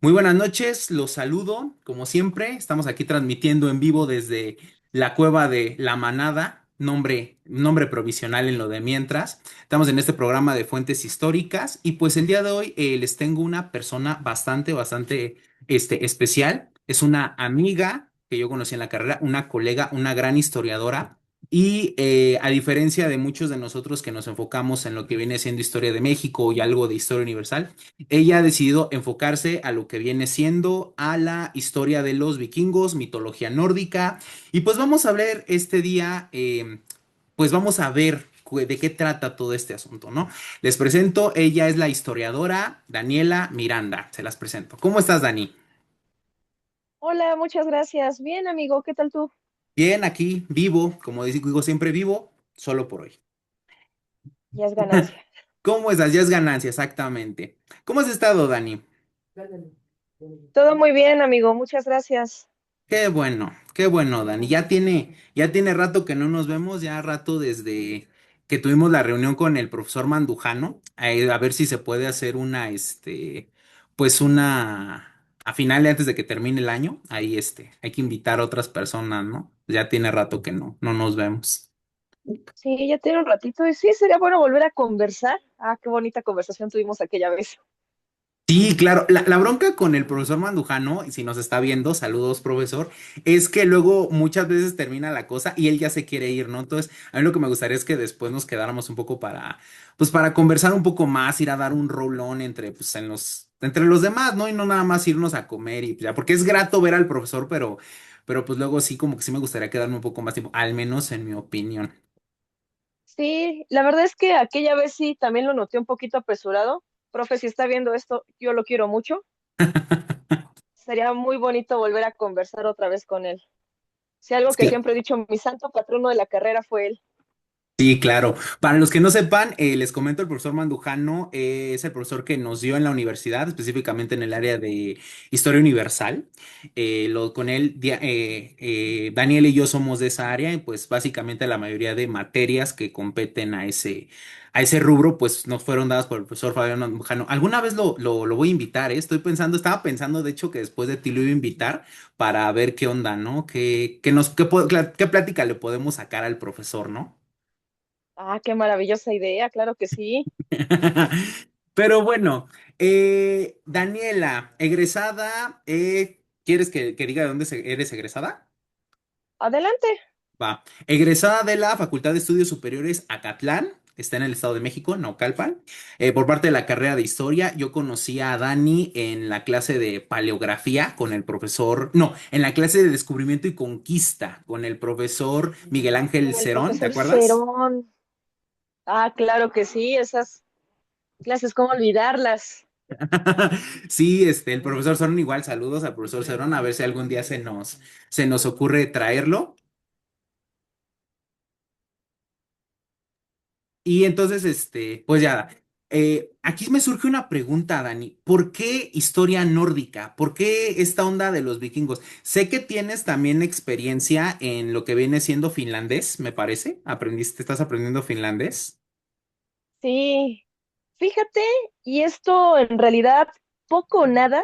Muy buenas noches, los saludo, como siempre, estamos aquí transmitiendo en vivo desde la cueva de La Manada, nombre provisional en lo de mientras. Estamos en este programa de fuentes históricas y pues el día de hoy les tengo una persona bastante especial. Es una amiga que yo conocí en la carrera, una colega, una gran historiadora. Y a diferencia de muchos de nosotros que nos enfocamos en lo que viene siendo historia de México y algo de historia universal, ella ha decidido enfocarse a lo que viene siendo a la historia de los vikingos, mitología nórdica. Y pues vamos a ver este día, pues vamos a ver de qué trata todo este asunto, ¿no? Les presento, ella es la historiadora Daniela Miranda. Se las presento. ¿Cómo estás, Dani? Hola, muchas gracias. Bien, amigo, ¿qué tal tú? Bien, aquí, vivo, como digo siempre, vivo, solo por hoy. Ya es ganancia. ¿Cómo estás? Ya es ganancia, exactamente. ¿Cómo has estado, Dani? Todo muy bien, amigo, muchas gracias. Qué bueno, Dani. Ya tiene rato que no nos vemos, ya rato desde que tuvimos la reunión con el profesor Mandujano, a ver si se puede hacer a final de antes de que termine el año, ahí hay que invitar a otras personas, ¿no? Ya tiene rato que no nos vemos. Sí, ya tiene un ratito y sí, sería bueno volver a conversar. Ah, qué bonita conversación tuvimos aquella vez. Sí, claro. La bronca con el profesor Mandujano, y si nos está viendo, saludos, profesor, es que luego muchas veces termina la cosa y él ya se quiere ir, ¿no? Entonces, a mí lo que me gustaría es que después nos quedáramos un poco para conversar un poco más, ir a dar un rolón entre los demás, ¿no? Y no nada más irnos a comer y ya, porque es grato ver al profesor, pero pues luego sí, como que sí me gustaría quedarme un poco más tiempo, al menos en mi opinión. Sí, la verdad es que aquella vez sí, también lo noté un poquito apresurado. Profe, si está viendo esto, yo lo quiero mucho. Sería muy bonito volver a conversar otra vez con él. Si algo que Sí. siempre he dicho, mi santo patrono de la carrera fue él. Sí, claro. Para los que no sepan, les comento, el profesor Mandujano es el profesor que nos dio en la universidad, específicamente en el área de Historia Universal. Con él, Daniel y yo somos de esa área y pues básicamente la mayoría de materias que competen a ese rubro pues nos fueron dadas por el profesor Fabián Mandujano. Alguna vez lo voy a invitar, ¿eh? Estaba pensando de hecho que después de ti lo iba a invitar para ver qué onda, ¿no? ¿Qué plática le podemos sacar al profesor, ¿no? Ah, qué maravillosa idea, claro que sí. Pero bueno, Daniela, egresada, ¿quieres que diga de dónde eres egresada? Adelante. Va, egresada de la Facultad de Estudios Superiores Acatlán, está en el Estado de México, Naucalpan. Por parte de la carrera de Historia, yo conocí a Dani en la clase de Paleografía con el profesor, no, en la clase de Descubrimiento y Conquista con el profesor Miguel Ángel Con el Cerón, ¿te profesor acuerdas? Cerón. Ah, claro que sí, esas clases, ¿cómo olvidarlas? Sí, el profesor Cerón igual, saludos al profesor Cerón, a ver si algún día se nos ocurre traerlo. Y entonces, pues ya, aquí me surge una pregunta, Dani. ¿Por qué historia nórdica? ¿Por qué esta onda de los vikingos? Sé que tienes también experiencia en lo que viene siendo finlandés, me parece. ¿Estás aprendiendo finlandés? Sí, fíjate, y esto en realidad poco o nada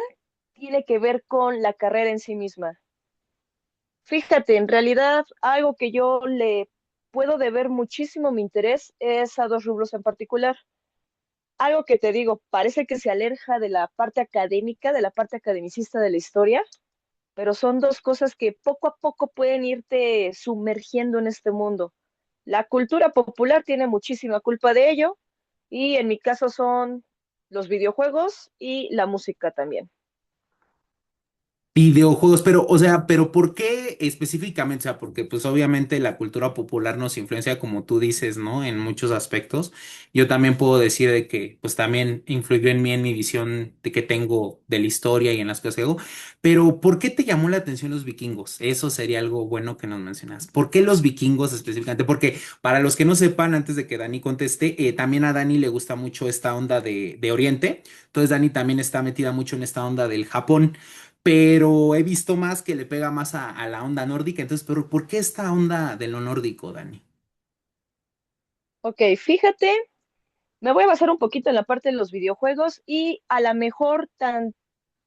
tiene que ver con la carrera en sí misma. Fíjate, en realidad algo que yo le puedo deber muchísimo mi interés es a dos rubros en particular. Algo que te digo, parece que se aleja de la parte académica, de la parte academicista de la historia, pero son dos cosas que poco a poco pueden irte sumergiendo en este mundo. La cultura popular tiene muchísima culpa de ello y en mi caso son los videojuegos y la música también. Videojuegos, pero, o sea, pero ¿por qué específicamente? O sea, porque pues obviamente la cultura popular nos influencia, como tú dices, ¿no? En muchos aspectos. Yo también puedo decir de que pues también influyó en mí en mi visión de que tengo de la historia y en las cosas que hago. Pero ¿por qué te llamó la atención los vikingos? Eso sería algo bueno que nos mencionas. ¿Por qué los vikingos específicamente? Porque para los que no sepan, antes de que Dani conteste, también a Dani le gusta mucho esta onda de Oriente. Entonces Dani también está metida mucho en esta onda del Japón, pero he visto más que le pega más a la onda nórdica. Entonces, pero ¿por qué esta onda de lo nórdico, Dani? Ok, fíjate, me voy a basar un poquito en la parte de los videojuegos y a lo mejor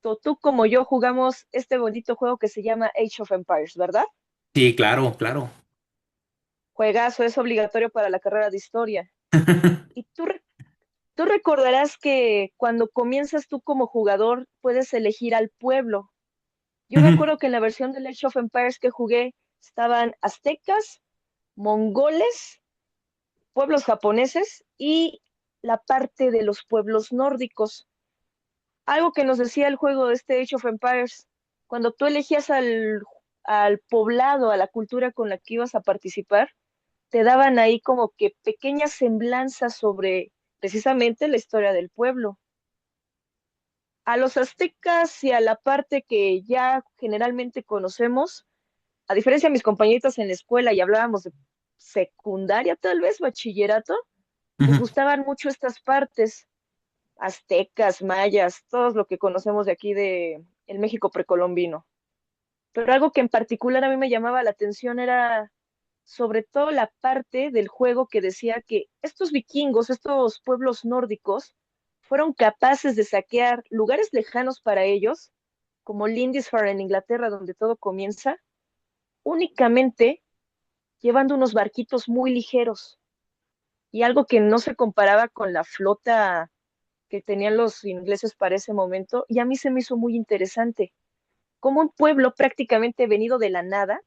tú como yo jugamos este bonito juego que se llama Age of Empires, ¿verdad? Sí, claro, claro. Juegazo, es obligatorio para la carrera de historia. Y tú recordarás que cuando comienzas tú como jugador, puedes elegir al pueblo. Yo me Ujú. acuerdo que en la versión de Age of Empires que jugué estaban aztecas, mongoles, pueblos japoneses y la parte de los pueblos nórdicos. Algo que nos decía el juego de este Age of Empires, cuando tú elegías al poblado, a la cultura con la que ibas a participar, te daban ahí como que pequeñas semblanzas sobre precisamente la historia del pueblo. A los aztecas y a la parte que ya generalmente conocemos, a diferencia de mis compañeritas en la escuela y hablábamos de secundaria, tal vez, bachillerato, les Ujú. gustaban mucho estas partes, aztecas, mayas, todo lo que conocemos de aquí de el México precolombino. Pero algo que en particular a mí me llamaba la atención era sobre todo la parte del juego que decía que estos vikingos, estos pueblos nórdicos, fueron capaces de saquear lugares lejanos para ellos, como Lindisfarne en Inglaterra, donde todo comienza, únicamente llevando unos barquitos muy ligeros y algo que no se comparaba con la flota que tenían los ingleses para ese momento, y a mí se me hizo muy interesante, como un pueblo prácticamente venido de la nada,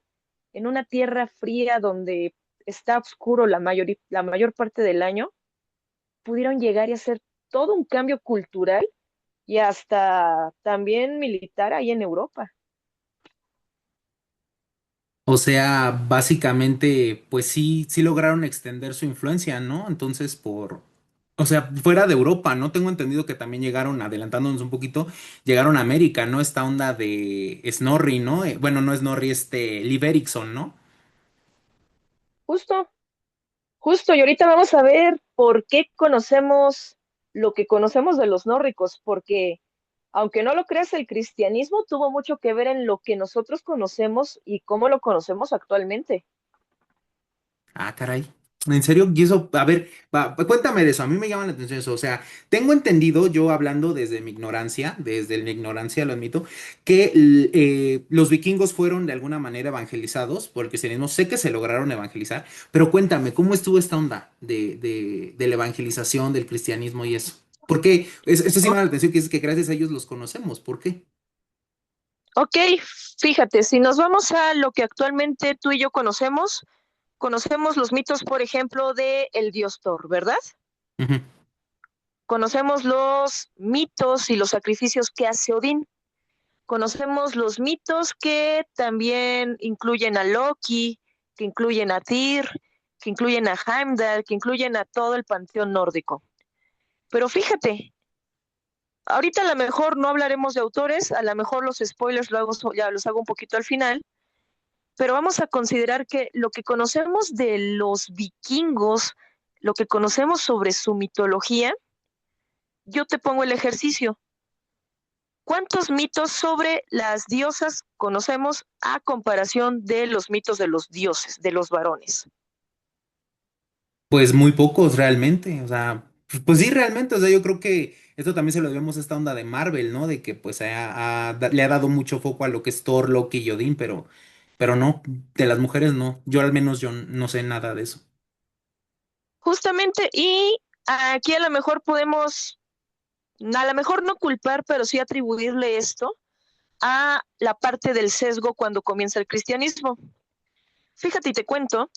en una tierra fría donde está oscuro la mayor parte del año, pudieron llegar y hacer todo un cambio cultural y hasta también militar ahí en Europa. O sea, básicamente, pues sí, sí lograron extender su influencia, ¿no? Entonces, o sea, fuera de Europa, ¿no? Tengo entendido que también llegaron, adelantándonos un poquito, llegaron a América, ¿no? Esta onda de Snorri, ¿no? Bueno, no Snorri, Liv Erikson, ¿no? Justo, justo, y ahorita vamos a ver por qué conocemos lo que conocemos de los nórdicos, porque aunque no lo creas, el cristianismo tuvo mucho que ver en lo que nosotros conocemos y cómo lo conocemos actualmente. Ah, caray. ¿En serio? Y eso, a ver, cuéntame de eso, a mí me llama la atención eso. O sea, tengo entendido, yo hablando desde mi ignorancia lo admito, que los vikingos fueron de alguna manera evangelizados por el cristianismo. Sé que se lograron evangelizar, pero cuéntame, ¿cómo estuvo esta onda de la evangelización del cristianismo y eso? ¿Por qué? Esto sí me O- llama la atención, que es que gracias a ellos los conocemos. ¿Por qué? ok, fíjate, si nos vamos a lo que actualmente tú y yo conocemos, conocemos los mitos, por ejemplo, de el dios Thor, ¿verdad? Ujú, Conocemos los mitos y los sacrificios que hace Odín. Conocemos los mitos que también incluyen a Loki, que incluyen a Tyr, que incluyen a Heimdall, que incluyen a todo el panteón nórdico. Pero fíjate, ahorita a lo mejor no hablaremos de autores, a lo mejor los spoilers ya los hago un poquito al final, pero vamos a considerar que lo que conocemos de los vikingos, lo que conocemos sobre su mitología, yo te pongo el ejercicio. ¿Cuántos mitos sobre las diosas conocemos a comparación de los mitos de los dioses, de los varones? pues muy pocos realmente, o sea, pues sí, realmente, o sea, yo creo que esto también se lo debemos a esta onda de Marvel, ¿no? De que pues le ha dado mucho foco a lo que es Thor, Loki y Odín, pero no, de las mujeres no, yo al menos yo no sé nada de eso. Justamente, y aquí a lo mejor no culpar, pero sí atribuirle esto a la parte del sesgo cuando comienza el cristianismo. Fíjate y te cuento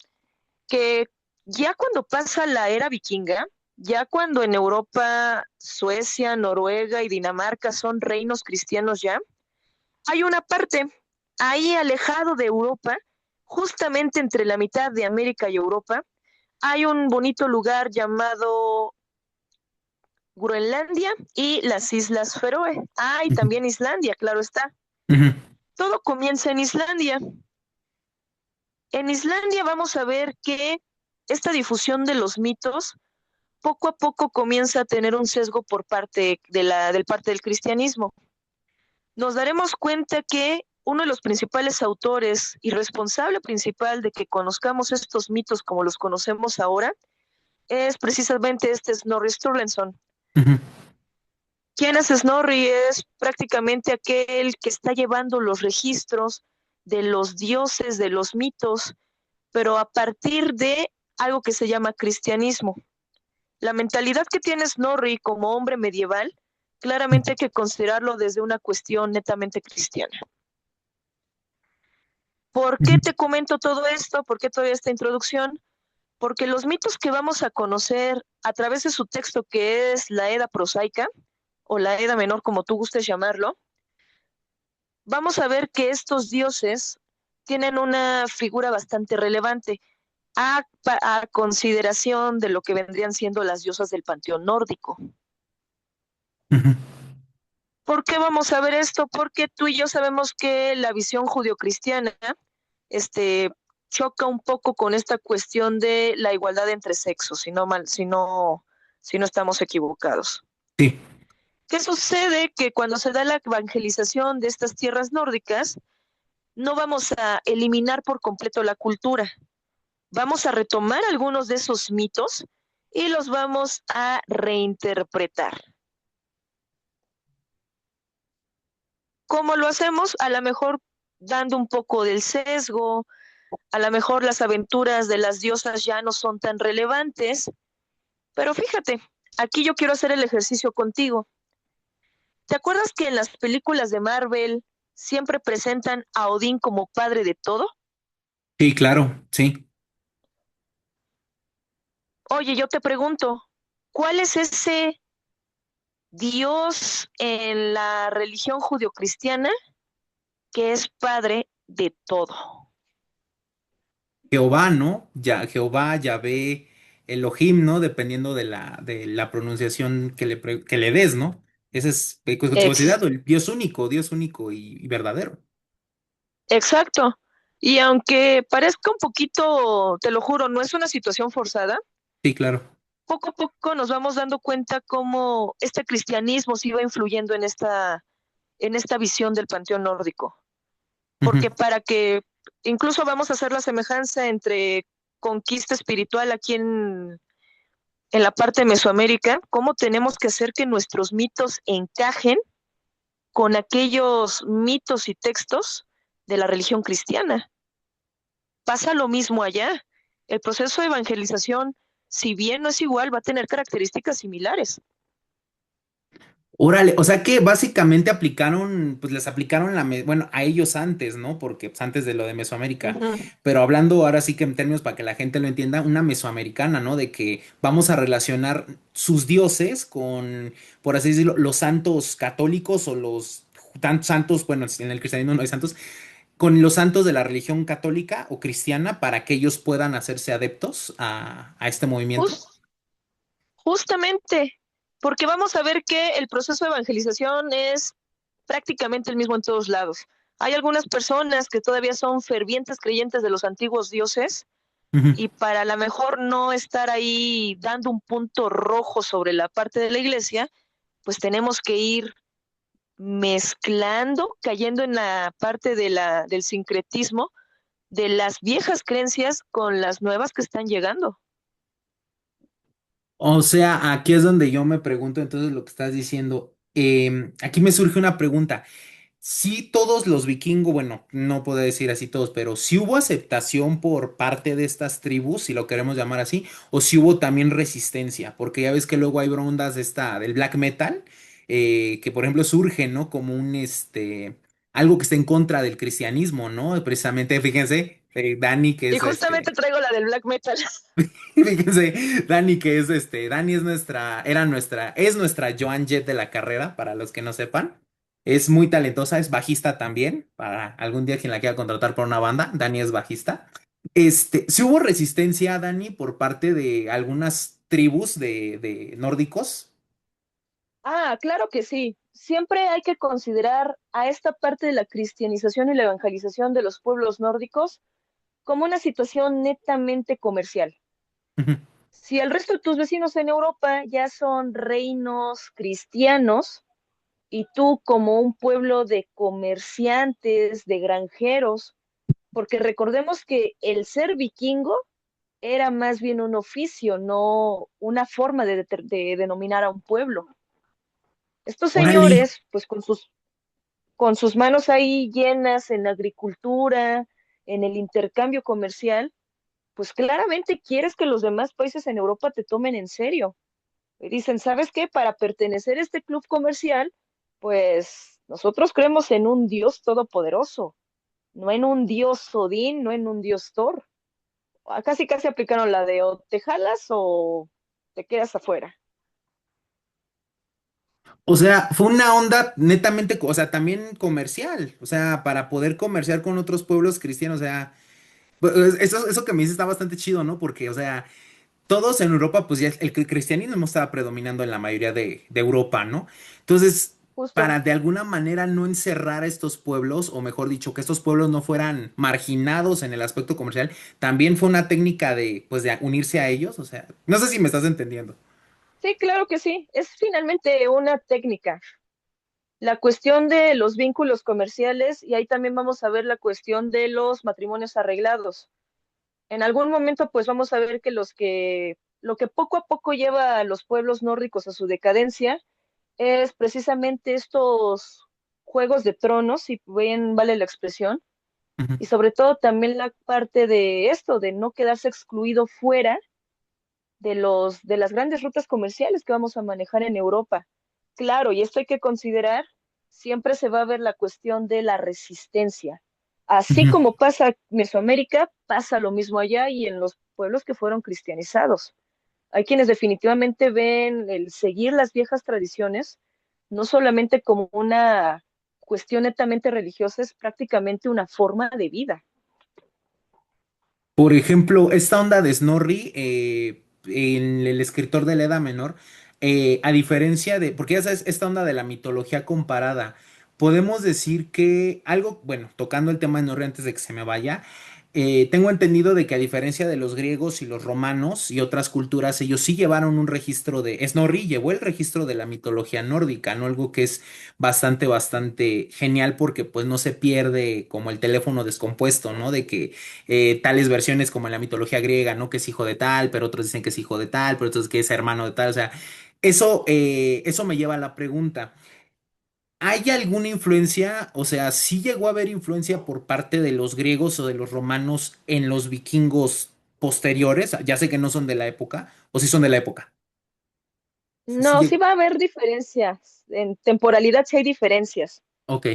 que ya cuando pasa la era vikinga, ya cuando en Europa, Suecia, Noruega y Dinamarca son reinos cristianos ya, hay una parte ahí alejado de Europa, justamente entre la mitad de América y Europa, hay un bonito lugar llamado Groenlandia y las Islas Feroe. Ah, y Ujú, también Islandia, claro está. ujú. Todo comienza en Islandia. En Islandia vamos a ver que esta difusión de los mitos poco a poco comienza a tener un sesgo por parte del parte del cristianismo. Nos daremos cuenta que uno de los principales autores y responsable principal de que conozcamos estos mitos como los conocemos ahora es precisamente este Snorri Sturluson. Ujú. ¿Quién es Snorri? Es prácticamente aquel que está llevando los registros de los dioses, de los mitos, pero a partir de algo que se llama cristianismo. La mentalidad que tiene Snorri como hombre medieval, claramente hay que considerarlo desde una cuestión netamente cristiana. ¿Por qué Ujú. te comento todo esto? ¿Por qué toda esta introducción? Porque los mitos que vamos a conocer a través de su texto, que es la Edda prosaica, o la Edda menor, como tú gustes llamarlo, vamos a ver que estos dioses tienen una figura bastante relevante a consideración de lo que vendrían siendo las diosas del panteón nórdico. Ujú. ¿Por qué vamos a ver esto? Porque tú y yo sabemos que la visión judio-cristiana este, choca un poco con esta cuestión de la igualdad entre sexos, si no estamos equivocados. Sí. ¿Qué sucede? Que cuando se da la evangelización de estas tierras nórdicas, no vamos a eliminar por completo la cultura, vamos a retomar algunos de esos mitos y los vamos a reinterpretar. ¿Cómo lo hacemos? A lo mejor dando un poco del sesgo, a lo mejor las aventuras de las diosas ya no son tan relevantes, pero fíjate, aquí yo quiero hacer el ejercicio contigo. ¿Te acuerdas que en las películas de Marvel siempre presentan a Odín como padre de todo? Sí, claro, sí. Oye, yo te pregunto, ¿cuál es ese Dios en la religión judio-cristiana que es padre de todo? Jehová, ¿no? Ya, Jehová, Yahvé, Elohim, ¿no? Dependiendo de la pronunciación que le des, ¿no? Ese es Ex considerado el Dios único y verdadero. Exacto. Y aunque parezca un poquito, te lo juro, no es una situación forzada, Sí, claro. poco a poco nos vamos dando cuenta cómo este cristianismo se iba influyendo en esta visión del panteón nórdico. Ujú. Porque para que incluso vamos a hacer la semejanza entre conquista espiritual aquí en la parte de Mesoamérica, cómo tenemos que hacer que nuestros mitos encajen con aquellos mitos y textos de la religión cristiana. Pasa lo mismo allá. El proceso de evangelización, si bien no es igual, va a tener características similares. Órale, o sea que básicamente aplicaron, pues les aplicaron bueno, a ellos antes, ¿no? Porque pues, antes de lo de Mesoamérica, Ujú. pero hablando ahora sí que en términos para que la gente lo entienda, una mesoamericana, ¿no? De que vamos a relacionar sus dioses con, por así decirlo, los santos católicos o los tantos santos, bueno, en el cristianismo no hay santos, con los santos de la religión católica o cristiana para que ellos puedan hacerse adeptos a este movimiento. Jus- Justamente, porque vamos a ver que el proceso de evangelización es prácticamente el mismo en todos lados. Hay algunas personas que todavía son fervientes creyentes de los antiguos dioses Ujú. y para a lo mejor no estar ahí dando un punto rojo sobre la parte de la iglesia, pues tenemos que ir mezclando, cayendo en la parte del sincretismo de las viejas creencias con las nuevas que están llegando. O sea, aquí es donde yo me pregunto entonces lo que estás diciendo. Aquí me surge una pregunta. Si todos los vikingos, bueno, no puedo decir así todos, pero si hubo aceptación por parte de estas tribus, si lo queremos llamar así, o si hubo también resistencia, porque ya ves que luego hay ondas del black metal, que por ejemplo surge, ¿no? Como algo que está en contra del cristianismo, ¿no? Precisamente, fíjense, Dani, que Y es justamente traigo la del black metal. Fíjense, Dani, que Dani es nuestra Joan Jett de la carrera, para los que no sepan. Es muy talentosa, es bajista también, para algún día quien la quiera contratar por una banda, Dani es bajista. Si hubo resistencia, Dani, por parte de algunas tribus de nórdicos. Ah, claro que sí. Siempre hay que considerar a esta parte de la cristianización y la evangelización de los pueblos nórdicos como una situación netamente comercial. Ujú. Si el resto de tus vecinos en Europa ya son reinos cristianos y tú como un pueblo de comerciantes, de granjeros, porque recordemos que el ser vikingo era más bien un oficio, no una forma de denominar a un pueblo. Estos Órale. señores, pues con sus manos ahí llenas en la agricultura, en el intercambio comercial, pues claramente quieres que los demás países en Europa te tomen en serio. Y dicen, ¿sabes qué? Para pertenecer a este club comercial, pues nosotros creemos en un Dios todopoderoso, no en un Dios Odín, no en un Dios Thor. Casi casi aplicaron la de o te jalas o te quedas afuera. O sea, fue una onda netamente, o sea, también comercial, o sea, para poder comerciar con otros pueblos cristianos, o sea, pues, eso que me dice está bastante chido, ¿no? Porque, o sea, todos en Europa, pues ya el cristianismo estaba predominando en la mayoría de Europa, ¿no? Entonces, Justo. para de alguna manera no encerrar a estos pueblos, o mejor dicho, que estos pueblos no fueran marginados en el aspecto comercial, también fue una técnica de, pues, de unirse a ellos, o sea, no sé si me estás entendiendo. Sí, claro que sí. Es finalmente una técnica. La cuestión de los vínculos comerciales y ahí también vamos a ver la cuestión de los matrimonios arreglados. En algún momento, pues vamos a ver que lo que poco a poco lleva a los pueblos nórdicos a su decadencia es precisamente estos juegos de tronos, si bien vale la expresión, Ujú. y sobre todo también la parte de esto, de no quedarse excluido fuera de las grandes rutas comerciales que vamos a manejar en Europa. Claro, y esto hay que considerar, siempre se va a ver la cuestión de la resistencia. Así Ujú. como pasa en Mesoamérica, pasa lo mismo allá y en los pueblos que fueron cristianizados. Hay quienes definitivamente ven el seguir las viejas tradiciones no solamente como una cuestión netamente religiosa, es prácticamente una forma de vida. Por ejemplo, esta onda de Snorri, en el escritor de la Edad Menor, a diferencia de, porque ya sabes, esta onda de la mitología comparada, podemos decir que algo, bueno, tocando el tema de Snorri antes de que se me vaya, tengo entendido de que a diferencia de los griegos y los romanos y otras culturas, ellos sí llevaron un registro de, Snorri llevó el registro de la mitología nórdica, ¿no? Algo que es bastante genial porque pues no se pierde como el teléfono descompuesto, ¿no? De que tales versiones como en la mitología griega, ¿no? Que es hijo de tal, pero otros dicen que es hijo de tal, pero otros que es hermano de tal. O sea, eso me lleva a la pregunta. ¿Hay alguna influencia? O sea, ¿sí llegó a haber influencia por parte de los griegos o de los romanos en los vikingos posteriores? Ya sé que no son de la época, o sí son de la época. O sea, sí No, sí llegó. va a haber diferencias. En temporalidad sí hay diferencias. Ok.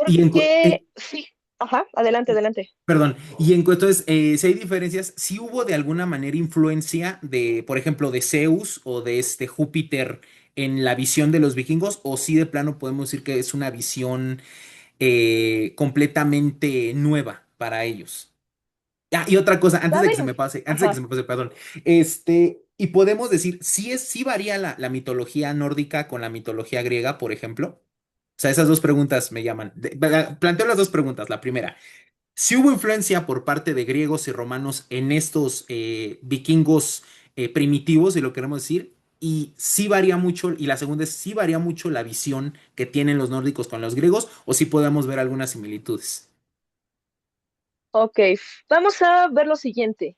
Y en, Porque, sí, ajá, adelante, adelante. perdón, entonces, si hay diferencias, si hubo de alguna manera influencia de, por ejemplo, de Zeus o de este Júpiter en la visión de los vikingos, o si de plano podemos decir que es una visión completamente nueva para ellos. Ah, y otra cosa, Va antes a de que se haber, me pase, ajá, perdón, y podemos decir, si varía la mitología nórdica con la mitología griega, por ejemplo. O sea, esas dos preguntas me llaman. Planteo las dos preguntas. La primera. Si hubo influencia por parte de griegos y romanos en estos vikingos primitivos, si lo queremos decir, y sí varía mucho, y la segunda es si varía mucho la visión que tienen los nórdicos con los griegos, o si podemos ver algunas similitudes. ok, vamos a ver lo siguiente.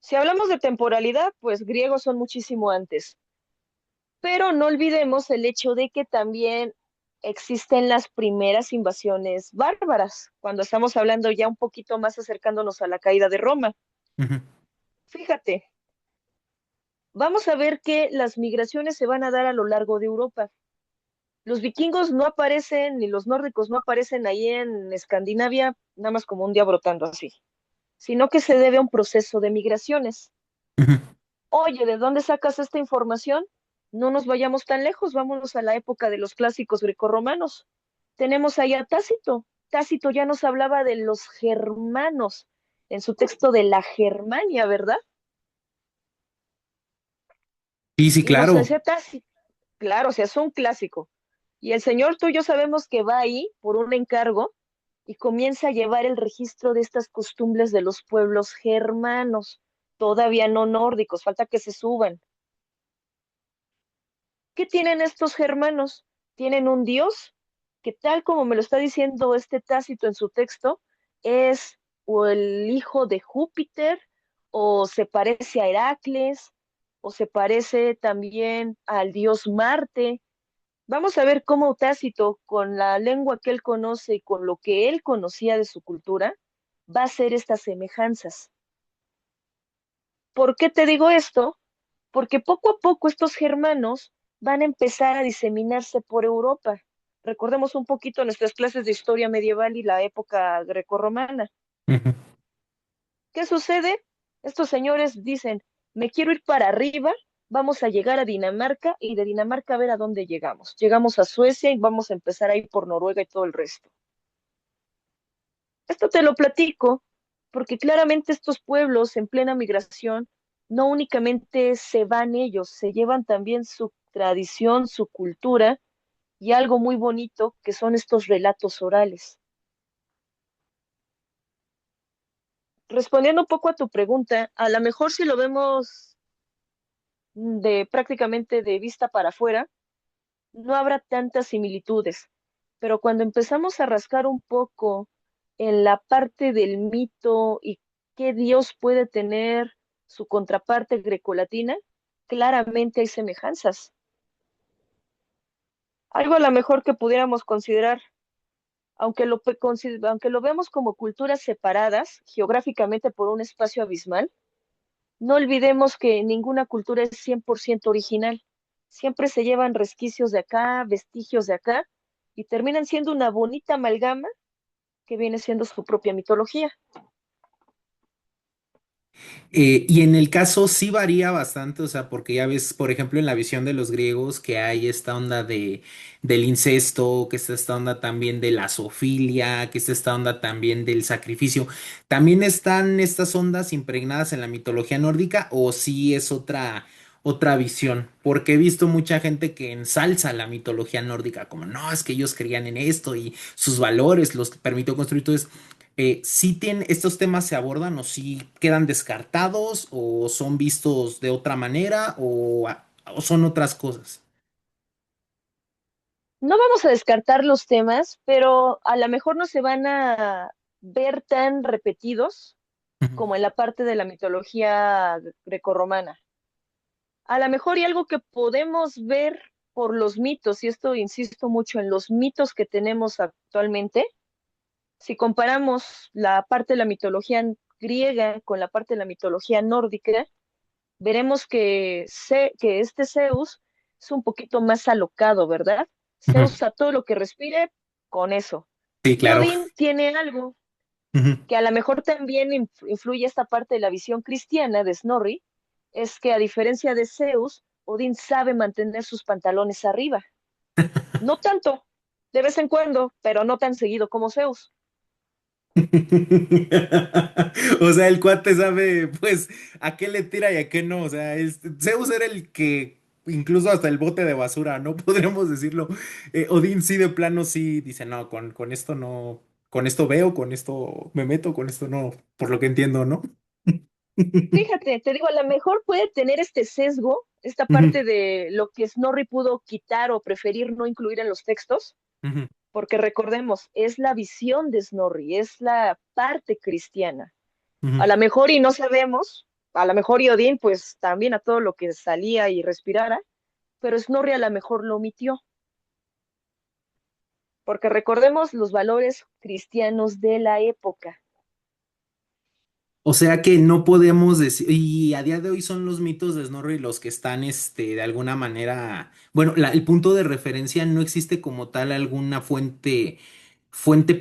Si hablamos de temporalidad, pues griegos son muchísimo antes, pero no olvidemos el hecho de que también existen las primeras invasiones bárbaras, cuando estamos hablando ya un poquito más acercándonos a la caída de Roma. Ujú, Fíjate, vamos a ver que las migraciones se van a dar a lo largo de Europa. Los vikingos no aparecen, ni los nórdicos no aparecen ahí en Escandinavia, nada más como un día brotando así, sino que se debe a un proceso de migraciones. ujú. Oye, ¿de dónde sacas esta información? No nos vayamos tan lejos, vámonos a la época de los clásicos grecorromanos. Tenemos ahí a Tácito. Tácito ya nos hablaba de los germanos en su texto de la Germania, ¿verdad? Sí, sí, Y nos claro. decía Tácito, claro, o sea, es un clásico. Y el señor tú y yo sabemos que va ahí por un encargo y comienza a llevar el registro de estas costumbres de los pueblos germanos, todavía no nórdicos, falta que se suban. ¿Qué tienen estos germanos? Tienen un dios que tal como me lo está diciendo este Tácito en su texto, es o el hijo de Júpiter, o se parece a Heracles, o se parece también al dios Marte, Vamos a ver cómo Tácito, con la lengua que él conoce y con lo que él conocía de su cultura, va a hacer estas semejanzas. ¿Por qué te digo esto? Porque poco a poco estos germanos van a empezar a diseminarse por Europa. Recordemos un poquito nuestras clases de historia medieval y la época grecorromana. Ujú. ¿Qué sucede? Estos señores dicen, me quiero ir para arriba, vamos a llegar a Dinamarca y de Dinamarca a ver a dónde llegamos. Llegamos a Suecia y vamos a empezar a ir por Noruega y todo el resto. Esto te lo platico porque claramente estos pueblos en plena migración no únicamente se van ellos, se llevan también su tradición, su cultura y algo muy bonito que son estos relatos orales. Respondiendo un poco a tu pregunta, a lo mejor si lo vemos de prácticamente de vista para afuera, no habrá tantas similitudes, pero cuando empezamos a rascar un poco en la parte del mito y qué Dios puede tener su contraparte grecolatina, claramente hay semejanzas. Algo a lo mejor que pudiéramos considerar, aunque lo vemos como culturas separadas geográficamente por un espacio abismal, no olvidemos que ninguna cultura es 100% original. Siempre se llevan resquicios de acá, vestigios de acá, y terminan siendo una bonita amalgama que viene siendo su propia mitología. Y en el caso sí varía bastante, o sea, porque ya ves, por ejemplo, en la visión de los griegos que hay esta onda del incesto, que está esta onda también de la zoofilia, que está esta onda también del sacrificio. ¿También están estas ondas impregnadas en la mitología nórdica o sí es otra visión? Porque he visto mucha gente que ensalza la mitología nórdica, como no, es que ellos creían en esto y sus valores los permitió construir todo eso. ¿Sí tienen, estos temas se abordan o sí quedan descartados o son vistos de otra manera o son otras cosas? No vamos a descartar los temas, pero a lo mejor no se van a ver tan repetidos Ujú. como en la parte de la mitología grecorromana. A lo mejor y algo que podemos ver por los mitos, y esto insisto mucho en los mitos que tenemos actualmente, si comparamos la parte de la mitología griega con la parte de la mitología nórdica, veremos que este Zeus es un poquito más alocado, ¿verdad? Ujú. Zeus a todo lo que respire, con eso. Sí, Y claro. Odín tiene algo Ujú. que a lo mejor también influye esta parte de la visión cristiana de Snorri, es que a diferencia de Zeus, Odín sabe mantener sus pantalones arriba. No tanto, de vez en cuando, pero no tan seguido como Zeus. O sea, el cuate sabe, pues, a qué le tira y a qué no. O sea, Zeus era el que, incluso hasta el bote de basura, ¿no? Podríamos decirlo. Odín sí, de plano, sí, dice, no, con esto no, con esto veo, con esto me meto, con esto no, por lo que entiendo, ¿no? Fíjate, te digo, a lo mejor puede tener este sesgo, esta Ujú, parte de lo que Snorri pudo quitar o preferir no incluir en los textos, ujú, porque recordemos, es la visión de Snorri, es la parte cristiana. ujú. A lo mejor y no sabemos, a lo mejor y Odín pues también a todo lo que salía y respirara, pero Snorri a lo mejor lo omitió, porque recordemos los valores cristianos de la época. O sea que no podemos decir, y a día de hoy son los mitos de Snorri los que están, de alguna manera, bueno, el punto de referencia no existe como tal alguna fuente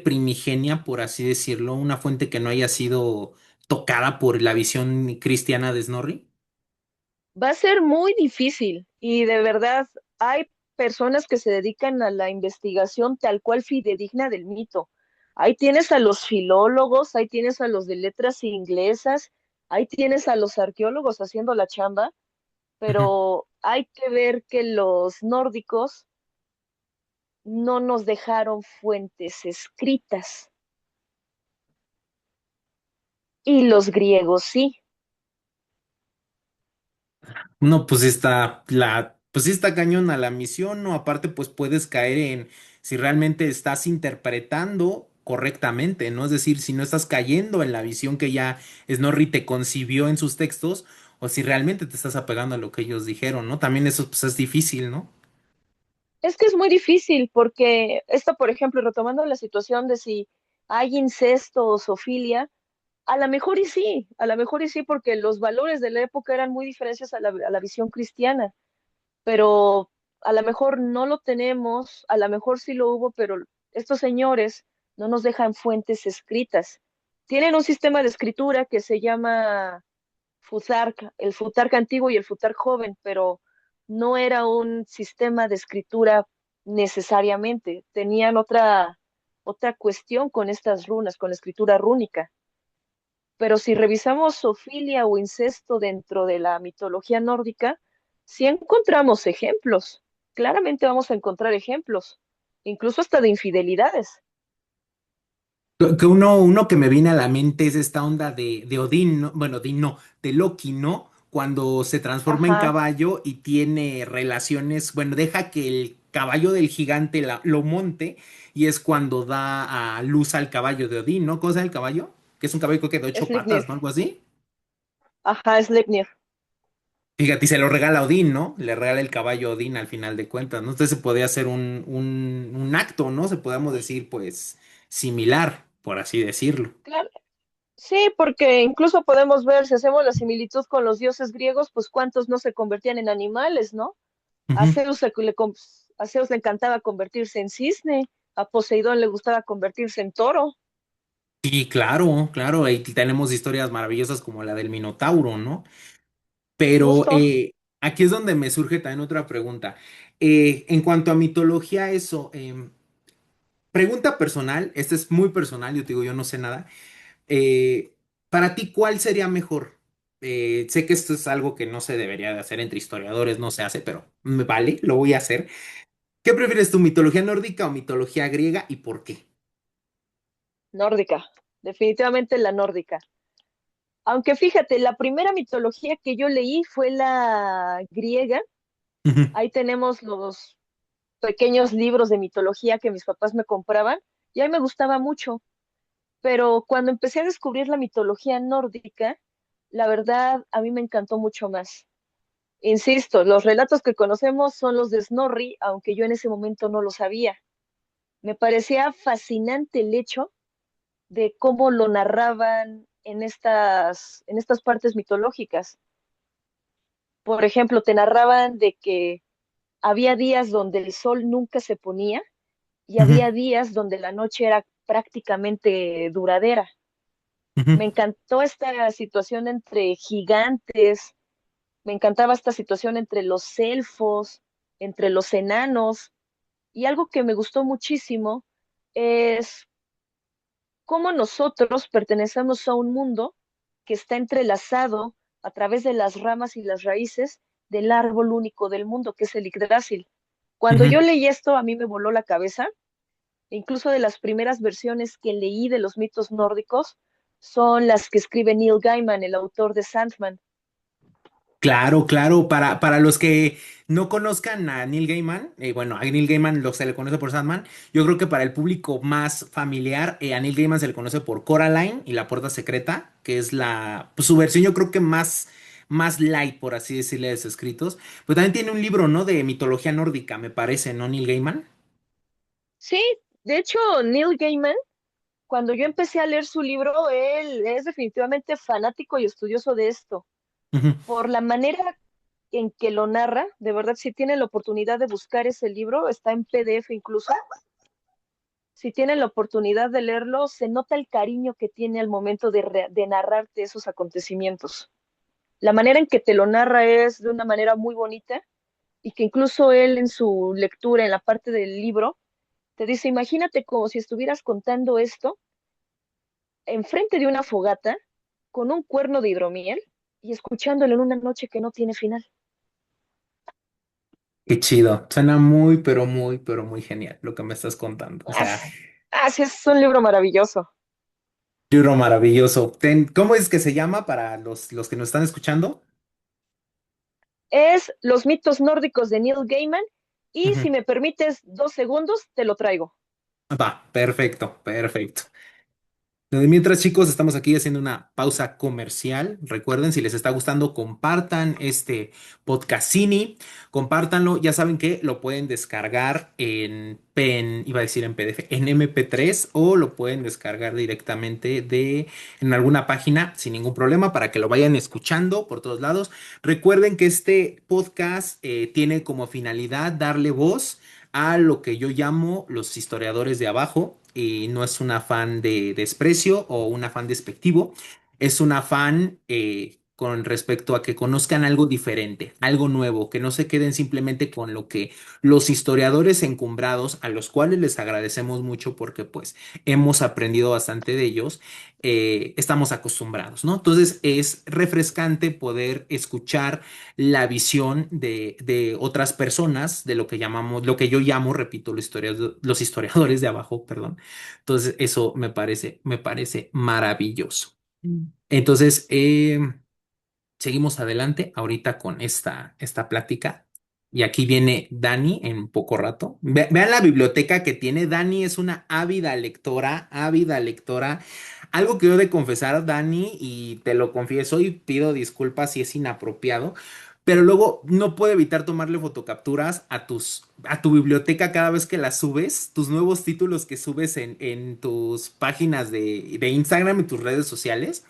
primigenia, por así decirlo, una fuente que no haya sido tocada por la visión cristiana de Snorri. Va a ser muy difícil y de verdad hay personas que se dedican a la investigación tal cual fidedigna del mito. Ahí tienes a los filólogos, ahí tienes a los de letras inglesas, ahí tienes a los arqueólogos haciendo la chamba, Ujú. pero hay que ver que los nórdicos no nos dejaron fuentes escritas y los griegos sí. No, pues sí está cañona la misión, ¿no? Aparte, pues puedes caer en si realmente estás interpretando correctamente, ¿no? Es decir, si no estás cayendo en la visión que ya Snorri te concibió en sus textos, o si realmente te estás apegando a lo que ellos dijeron, ¿no? También eso pues es difícil, ¿no? Es que es muy difícil porque esto, por ejemplo, retomando la situación de si hay incesto o zoofilia, a lo mejor y sí, porque los valores de la época eran muy diferentes a la visión cristiana, pero a lo mejor no lo tenemos, a lo mejor sí lo hubo, pero estos señores no nos dejan fuentes escritas. Tienen un sistema de escritura que se llama Futark, el Futark antiguo y el Futark joven, pero no era un sistema de escritura necesariamente. Tenían otra cuestión con estas runas, con la escritura rúnica. Pero si revisamos zoofilia o incesto dentro de la mitología nórdica, sí encontramos ejemplos. Claramente vamos a encontrar ejemplos, incluso hasta de infidelidades. Que uno que me viene a la mente es esta onda de Odín, ¿no? Bueno, Odín no, de Loki, ¿no? Cuando se transforma en Ajá, caballo y tiene relaciones, bueno, deja que el caballo del gigante lo monte y es cuando da a luz al caballo de Odín, ¿no? ¿Cosa del caballo? Que es un caballo creo que de ocho Sleipnir. patas, ¿no? Algo así. Ajá, Sleipnir. Fíjate, y se lo regala a Odín, ¿no? Le regala el caballo a Odín al final de cuentas, ¿no? Entonces se podía hacer un acto, ¿no? Se podemos decir, pues, similar, por así decirlo. Claro. Sí, porque incluso podemos ver, si hacemos la similitud con los dioses griegos, pues cuántos no se convertían en animales, ¿no? A Ujú. Zeus, a Zeus le encantaba convertirse en cisne, a Poseidón le gustaba convertirse en toro, Sí, claro, claro, ahí tenemos historias maravillosas como la del Minotauro, ¿no? Pero justo, aquí es donde me surge también otra pregunta. En cuanto a mitología, eso, pregunta personal, esta es muy personal, yo te digo, yo no sé nada. Eh, para ti, ¿cuál sería mejor? Sé que esto es algo que no se debería de hacer entre historiadores, no se hace, pero me vale, lo voy a hacer. ¿Qué prefieres tú, mitología nórdica o mitología griega y por qué? nórdica, definitivamente la nórdica. Aunque fíjate, la primera mitología que yo leí fue la griega. Ujú, Ahí tenemos los pequeños libros de mitología que mis papás me compraban y ahí me gustaba mucho. Pero cuando empecé a descubrir la mitología nórdica, la verdad a mí me encantó mucho más. Insisto, los relatos que conocemos son los de Snorri, aunque yo en ese momento no lo sabía. Me parecía fascinante el hecho de cómo lo narraban en estas partes mitológicas. Por ejemplo, te narraban de que había días donde el sol nunca se ponía y ujú, había días donde la noche era prácticamente duradera. ujú, Me encantó esta situación entre gigantes, me encantaba esta situación entre los elfos, entre los enanos, y algo que me gustó muchísimo es cómo nosotros pertenecemos a un mundo que está entrelazado a través de las ramas y las raíces del árbol único del mundo, que es el Yggdrasil. Cuando ujú. yo leí esto, a mí me voló la cabeza, e incluso de las primeras versiones que leí de los mitos nórdicos son las que escribe Neil Gaiman, el autor de Sandman. Claro, claro, para los que no conozcan a Neil Gaiman, bueno, a Neil Gaiman se le conoce por Sandman, yo creo que para el público más familiar, a Neil Gaiman se le conoce por Coraline y La Puerta Secreta, que es pues, su versión yo creo que más light, por así decirle, de sus escritos, pero también tiene un libro, ¿no? De mitología nórdica, me parece, ¿no, Neil Gaiman? Sí, de hecho, Neil Gaiman, cuando yo empecé a leer su libro, él es definitivamente fanático y estudioso de esto. Ujú. Por la manera en que lo narra, de verdad, si tienen la oportunidad de buscar ese libro, está en PDF incluso, si tienen la oportunidad de leerlo, se nota el cariño que tiene al momento de narrarte esos acontecimientos. La manera en que te lo narra es de una manera muy bonita y que incluso él en su lectura, en la parte del libro, te dice, imagínate como si estuvieras contando esto enfrente de una fogata con un cuerno de hidromiel y escuchándolo en una noche que no tiene final. Qué chido, suena muy, pero muy genial lo que me estás contando, o sea, Sí, es un libro maravilloso. libro maravilloso. ¿Cómo es que se llama para los que nos están escuchando? Es Los mitos nórdicos de Neil Gaiman y Ujú. si me permites 2 segundos, te lo traigo. Va, perfecto, perfecto. De mientras, chicos, estamos aquí haciendo una pausa comercial. Recuerden, si les está gustando, compartan este podcastini, compártanlo. Ya saben que lo pueden descargar iba a decir en PDF, en MP3 o lo pueden descargar directamente en alguna página sin ningún problema para que lo vayan escuchando por todos lados. Recuerden que este podcast tiene como finalidad darle voz a lo que yo llamo los historiadores de abajo, y no es un afán de desprecio o un afán despectivo, es un afán con respecto a que conozcan algo diferente, algo nuevo, que no se queden simplemente con lo que los historiadores encumbrados, a los cuales les agradecemos mucho porque pues hemos aprendido bastante de ellos, estamos acostumbrados, ¿no? Entonces es refrescante poder escuchar la visión de otras personas, de lo que llamamos, lo que yo llamo, repito, los historiadores de abajo, perdón. Entonces, eso me parece maravilloso. Entonces, seguimos adelante ahorita con esta plática. Y aquí viene Dani en poco rato. Vean la biblioteca que tiene. Dani es una ávida lectora, ávida lectora. Algo que yo he de confesar, Dani, y te lo confieso y pido disculpas si es inapropiado, pero luego no puedo evitar tomarle fotocapturas a tu biblioteca cada vez que la subes, tus nuevos títulos que subes en tus páginas de Instagram y tus redes sociales.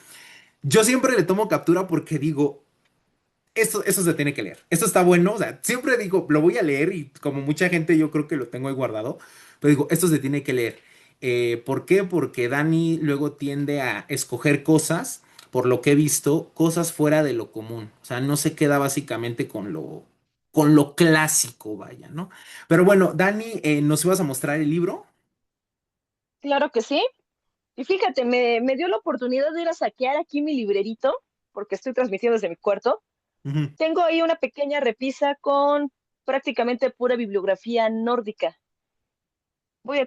Yo siempre le tomo captura porque digo, esto se tiene que leer. Esto está bueno. O sea, siempre digo, lo voy a leer y como mucha gente yo creo que lo tengo ahí guardado. Pero digo, esto se tiene que leer. ¿Por qué? Porque Dani luego tiende a escoger cosas, por lo que he visto, cosas fuera de lo común. O sea, no se queda básicamente con lo clásico, vaya, ¿no? Pero bueno, Dani, ¿nos ibas a mostrar el libro? Claro que sí. Y fíjate, me dio la oportunidad de ir a saquear aquí mi librerito, porque estoy transmitiendo desde mi cuarto. Ujú, Tengo ahí una pequeña repisa con prácticamente pura bibliografía nórdica.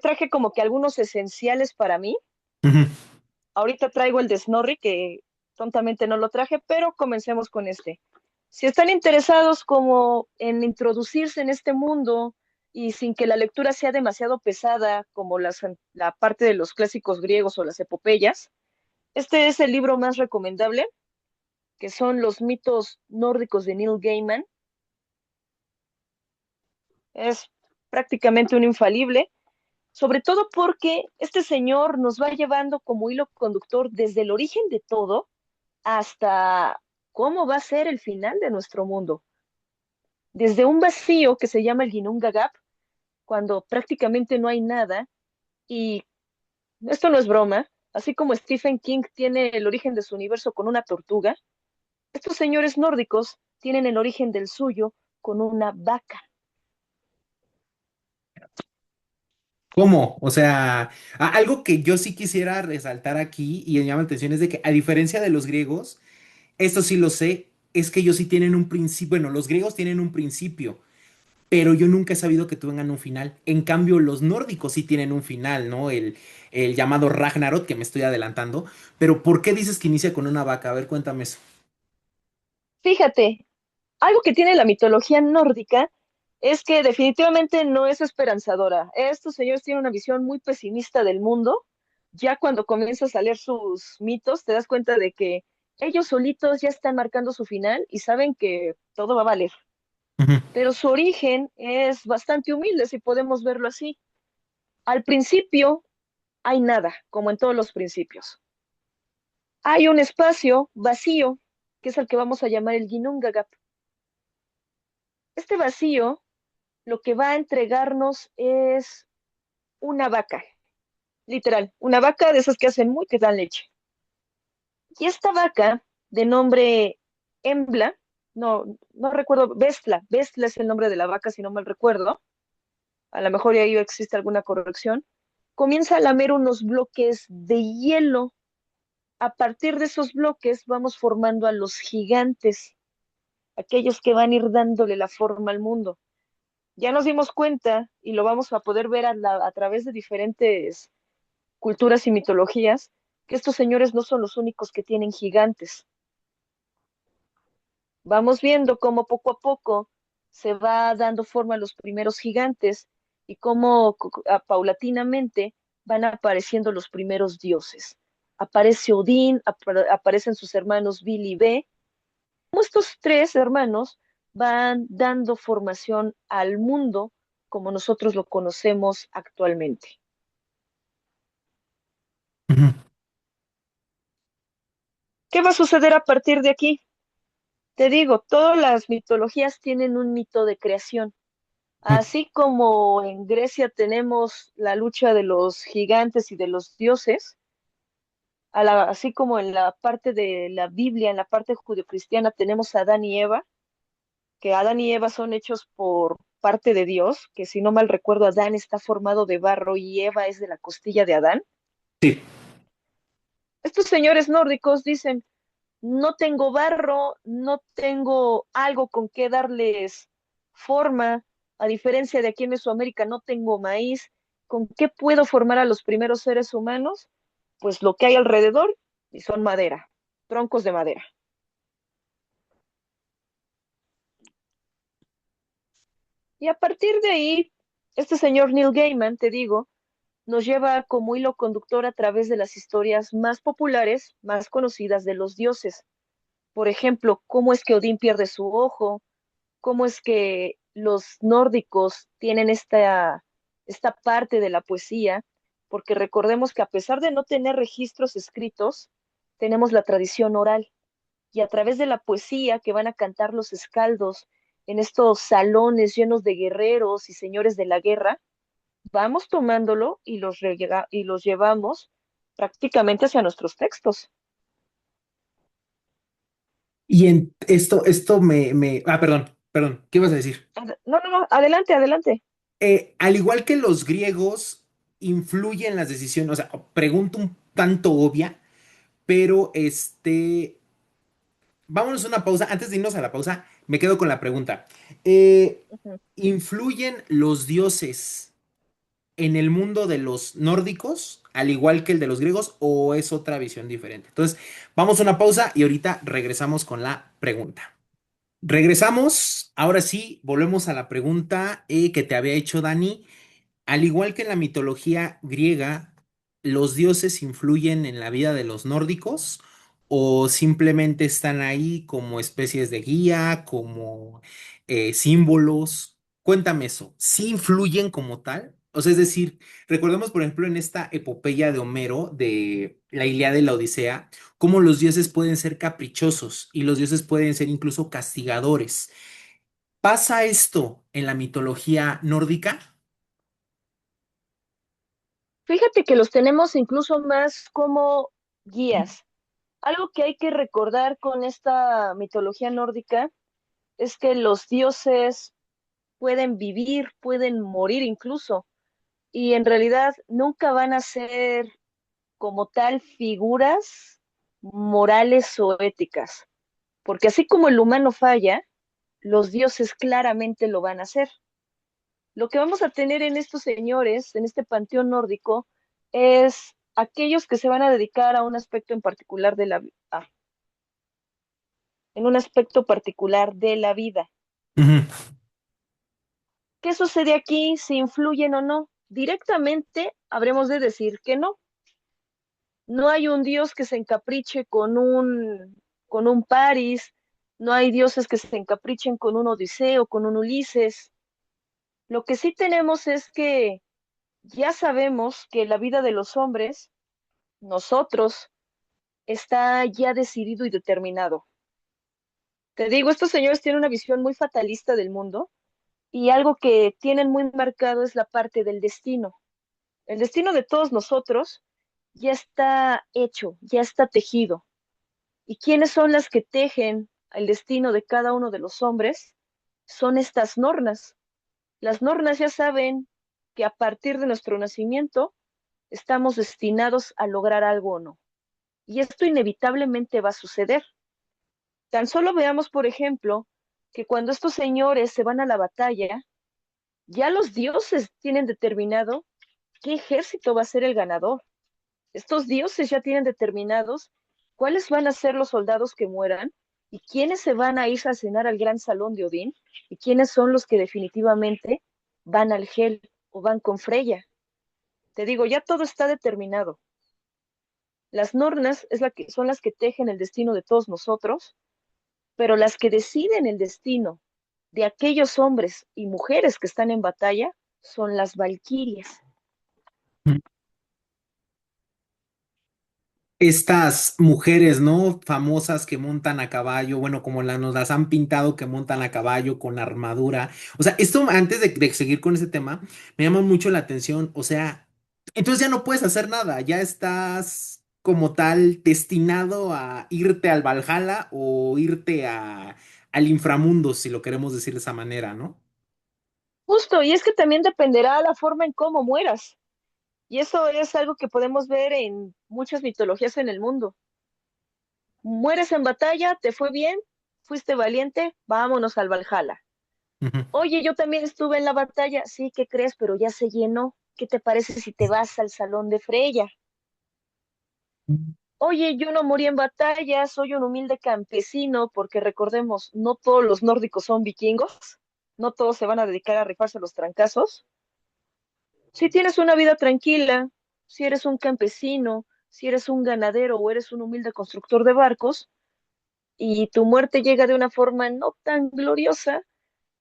Traje como que algunos esenciales para mí. ujú. Ahorita traigo el de Snorri, que tontamente no lo traje, pero comencemos con este. Si están interesados como en introducirse en este mundo y sin que la lectura sea demasiado pesada, como la parte de los clásicos griegos o las epopeyas, este es el libro más recomendable, que son Los mitos nórdicos de Neil Gaiman. Es prácticamente un infalible, sobre todo porque este señor nos va llevando como hilo conductor desde el origen de todo hasta cómo va a ser el final de nuestro mundo. Desde un vacío que se llama el Ginnung Gap, cuando prácticamente no hay nada, y esto no es broma, así como Stephen King tiene el origen de su universo con una tortuga, estos señores nórdicos tienen el origen del suyo con una vaca. ¿Cómo? O sea, algo que yo sí quisiera resaltar aquí y me llama la atención es de que a diferencia de los griegos, esto sí lo sé, es que ellos sí tienen un principio, bueno, los griegos tienen un principio, pero yo nunca he sabido que tengan un final. En cambio, los nórdicos sí tienen un final, ¿no? El llamado Ragnarok, que me estoy adelantando, pero ¿por qué dices que inicia con una vaca? A ver, cuéntame eso. Fíjate, algo que tiene la mitología nórdica es que definitivamente no es esperanzadora. Estos señores tienen una visión muy pesimista del mundo. Ya cuando comienzas a leer sus mitos, te das cuenta de que ellos solitos ya están marcando su final y saben que todo va a valer. Ujú. Pero su origen es bastante humilde, si podemos verlo así. Al principio hay nada, como en todos los principios. Hay un espacio vacío, que es el que vamos a llamar el Ginnungagap. Este vacío lo que va a entregarnos es una vaca, literal, una vaca de esas que hacen muy que dan leche. Y esta vaca, de nombre Embla, no recuerdo, Vestla es el nombre de la vaca, si no mal recuerdo, a lo mejor ahí existe alguna corrección, comienza a lamer unos bloques de hielo. A partir de esos bloques vamos formando a los gigantes, aquellos que van a ir dándole la forma al mundo. Ya nos dimos cuenta y lo vamos a poder ver a través de diferentes culturas y mitologías, que estos señores no son los únicos que tienen gigantes. Vamos viendo cómo poco a poco se va dando forma a los primeros gigantes y cómo paulatinamente van apareciendo los primeros dioses. aparece Odín, aparecen sus hermanos Bill y Ve. Como estos tres hermanos van dando formación al mundo como nosotros lo conocemos actualmente. Ujú, ¿Qué va a suceder a partir de aquí? Te digo, todas las mitologías tienen un mito de creación. ujú. Así como en Grecia tenemos la lucha de los gigantes y de los dioses, así como en la parte de la Biblia, en la parte judio-cristiana, tenemos a Adán y Eva, que Adán y Eva son hechos por parte de Dios, que si no mal recuerdo, Adán está formado de barro y Eva es de la costilla de Adán. Sí. Estos señores nórdicos dicen, no tengo barro, no tengo algo con qué darles forma, a diferencia de aquí en Mesoamérica no tengo maíz, ¿con qué puedo formar a los primeros seres humanos? Pues lo que hay alrededor y son madera, troncos de madera. Y a partir de ahí, este señor Neil Gaiman, te digo, nos lleva como hilo conductor a través de las historias más populares, más conocidas de los dioses. Por ejemplo, cómo es que Odín pierde su ojo, cómo es que los nórdicos tienen esta parte de la poesía, porque recordemos que a pesar de no tener registros escritos, tenemos la tradición oral y a través de la poesía que van a cantar los escaldos en estos salones llenos de guerreros y señores de la guerra, vamos tomándolo y y los llevamos prácticamente hacia nuestros textos. Y en esto perdón, ¿qué ibas a decir? No, no, no, adelante, adelante. Al igual que los griegos influyen las decisiones, o sea, pregunta un tanto obvia, pero vámonos a una pausa. Antes de irnos a la pausa, me quedo con la pregunta. Ujú. ¿Influyen los dioses en el mundo de los nórdicos, al igual que el de los griegos, o es otra visión diferente? Entonces, vamos a una pausa y ahorita regresamos con la pregunta. Regresamos, ahora sí, volvemos a la pregunta que te había hecho Dani. Al igual que en la mitología griega, ¿los dioses influyen en la vida de los nórdicos o simplemente están ahí como especies de guía, como símbolos? Cuéntame eso. ¿Sí influyen como tal? O sea, es decir, recordemos, por ejemplo, en esta epopeya de Homero, de la Ilíada y la Odisea, cómo los dioses pueden ser caprichosos y los dioses pueden ser incluso castigadores. ¿Pasa esto en la mitología nórdica? Fíjate que los tenemos incluso más como guías. Algo que hay que recordar con esta mitología nórdica es que los dioses pueden vivir, pueden morir incluso, y en realidad nunca van a ser como tal figuras morales o éticas, porque así como el humano falla, los dioses claramente lo van a hacer. Lo que vamos a tener en estos señores, en este panteón nórdico, es aquellos que se van a dedicar a un aspecto en particular de en un aspecto particular de la vida. Ujú. ¿Qué sucede aquí? Si influyen o no. Directamente habremos de decir que no. No hay un dios que se encapriche con un Paris, no hay dioses que se encaprichen con un Odiseo, con un Ulises. Lo que sí tenemos es que ya sabemos que la vida de los hombres, nosotros, está ya decidido y determinado. Te digo, estos señores tienen una visión muy fatalista del mundo y algo que tienen muy marcado es la parte del destino. El destino de todos nosotros ya está hecho, ya está tejido. ¿Y quiénes son las que tejen el destino de cada uno de los hombres? Son estas nornas. Las nornas ya saben que a partir de nuestro nacimiento estamos destinados a lograr algo o no. Y esto inevitablemente va a suceder. Tan solo veamos, por ejemplo, que cuando estos señores se van a la batalla, ya los dioses tienen determinado qué ejército va a ser el ganador. Estos dioses ya tienen determinados cuáles van a ser los soldados que mueran y quiénes se van a ir a cenar al gran salón de Odín y quiénes son los que definitivamente van al Hel o van con Freya. Te digo, ya todo está determinado. Las nornas son las que tejen el destino de todos nosotros, pero las que deciden el destino de aquellos hombres y mujeres que están en batalla son las valquirias. Estas mujeres, ¿no? Famosas que montan a caballo, bueno, como nos las han pintado que montan a caballo con armadura. O sea, esto antes de seguir con ese tema, me llama mucho la atención. O sea, entonces ya no puedes hacer nada, ya estás como tal destinado a irte al Valhalla o irte al inframundo, si lo queremos decir de esa manera, ¿no? Justo, y es que también dependerá la forma en cómo mueras. Y eso es algo que podemos ver en muchas mitologías en el mundo. Mueres en batalla, te fue bien, fuiste valiente, vámonos al Valhalla. Ujú. Oye, yo también estuve en la batalla, sí, ¿qué crees? Pero ya se llenó. ¿Qué te parece si te vas al salón de Freya? Oye, yo no morí en batalla, soy un humilde campesino, porque recordemos, no todos los nórdicos son vikingos, no todos se van a dedicar a rifarse los trancazos. Si tienes una vida tranquila, si eres un campesino, si eres un ganadero o eres un humilde constructor de barcos, y tu muerte llega de una forma no tan gloriosa,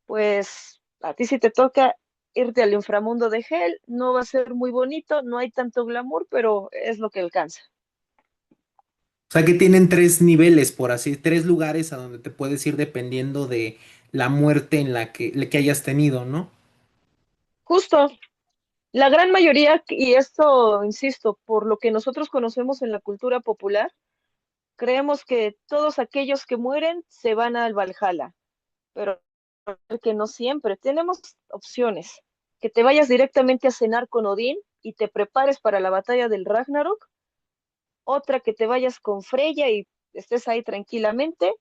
pues a ti si te toca irte al inframundo de Hell, no va a ser muy bonito, no hay tanto glamour, pero es lo que alcanza. O sea que tienen tres niveles, por así, tres lugares a donde te puedes ir dependiendo de la muerte en la que hayas tenido, ¿no? Justo, la gran mayoría, y esto, insisto, por lo que nosotros conocemos en la cultura popular, creemos que todos aquellos que mueren se van al Valhalla, pero que no siempre. Tenemos opciones. Que te vayas directamente a cenar con Odín y te prepares para la batalla del Ragnarok. Otra que te vayas con Freya y estés ahí tranquilamente.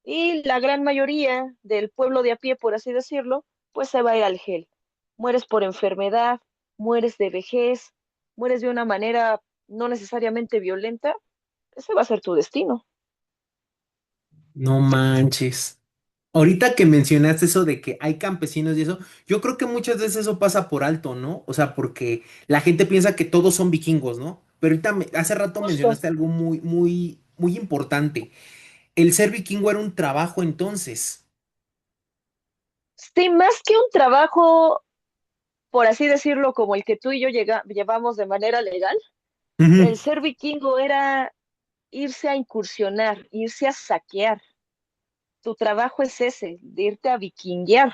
Y la gran mayoría del pueblo de a pie, por así decirlo, pues se va a ir al Hel. Mueres por enfermedad, mueres de vejez, mueres de una manera no necesariamente violenta. Ese va a ser tu destino. No manches. Ahorita que mencionaste eso de que hay campesinos y eso, yo creo que muchas veces eso pasa por alto, ¿no? O sea, porque la gente piensa que todos son vikingos, ¿no? Pero ahorita hace rato Justo. mencionaste algo muy, muy, muy importante. El ser vikingo era un trabajo entonces. Sí, más que un trabajo, por así decirlo, como el que tú y yo llevamos de manera legal, Ujú. el ser vikingo era irse a incursionar, irse a saquear. Tu trabajo es ese, de irte a vikinguear.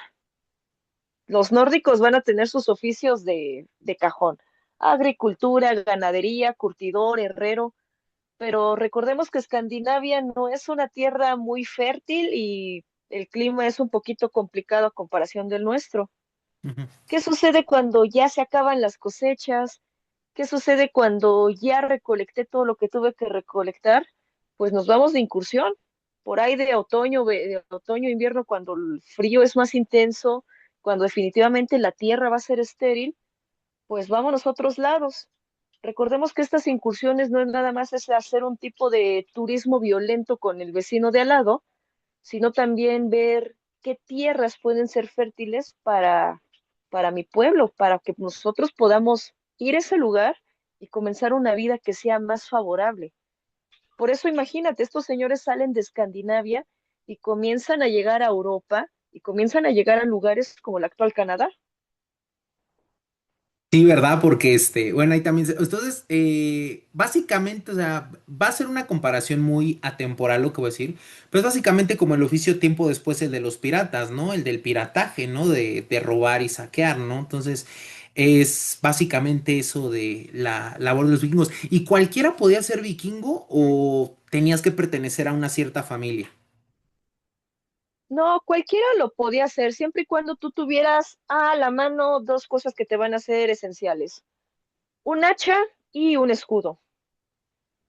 Los nórdicos van a tener sus oficios de cajón, agricultura, ganadería, curtidor, herrero, pero recordemos que Escandinavia no es una tierra muy fértil y el clima es un poquito complicado a comparación del nuestro. Ujú. ¿Qué sucede cuando ya se acaban las cosechas? ¿Qué sucede cuando ya recolecté todo lo que tuve que recolectar? Pues nos vamos de incursión. Por ahí de otoño, invierno, cuando el frío es más intenso, cuando definitivamente la tierra va a ser estéril, pues vámonos a otros lados. Recordemos que estas incursiones no es nada más es hacer un tipo de turismo violento con el vecino de al lado, sino también ver qué tierras pueden ser fértiles para mi pueblo, para que nosotros podamos ir a ese lugar y comenzar una vida que sea más favorable. Por eso imagínate, estos señores salen de Escandinavia y comienzan a llegar a Europa y comienzan a llegar a lugares como el actual Canadá. Sí, ¿verdad? Porque bueno, ahí también entonces, básicamente, o sea, va a ser una comparación muy atemporal lo que voy a decir, pero es básicamente como el oficio tiempo después el de los piratas, ¿no? El del pirataje, ¿no? De robar y saquear, ¿no? Entonces, es básicamente eso de la labor de los vikingos. ¿Y cualquiera podía ser vikingo o tenías que pertenecer a una cierta familia? No, cualquiera lo podía hacer, siempre y cuando tú tuvieras a la mano dos cosas que te van a ser esenciales, un hacha y un escudo.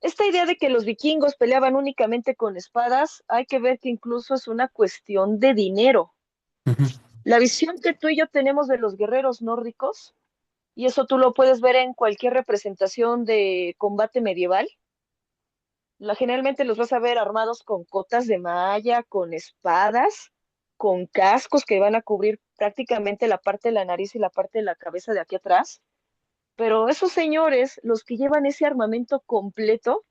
Esta idea de que los vikingos peleaban únicamente con espadas, hay que ver que incluso es una cuestión de dinero. Ujú. La visión que tú y yo tenemos de los guerreros nórdicos, y eso tú lo puedes ver en cualquier representación de combate medieval, generalmente los vas a ver armados con cotas de malla, con espadas, con cascos que van a cubrir prácticamente la parte de la nariz y la parte de la cabeza de aquí atrás. Pero esos señores, los que llevan ese armamento completo,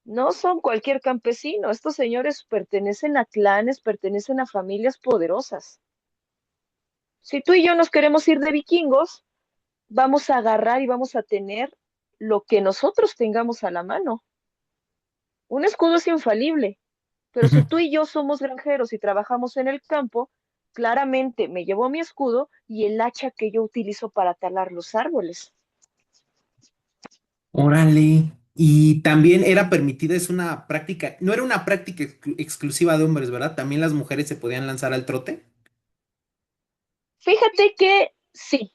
no son cualquier campesino. Estos señores pertenecen a clanes, pertenecen a familias poderosas. Si tú y yo nos queremos ir de vikingos, vamos a agarrar y vamos a tener lo que nosotros tengamos a la mano. Un escudo es infalible, pero si Ujú. tú y yo somos granjeros y trabajamos en el campo, claramente me llevo mi escudo y el hacha que yo utilizo para talar los árboles. Órale. Y también era permitida, es una práctica, no era una práctica exclusiva de hombres, ¿verdad? También las mujeres se podían lanzar al trote. Fíjate que sí,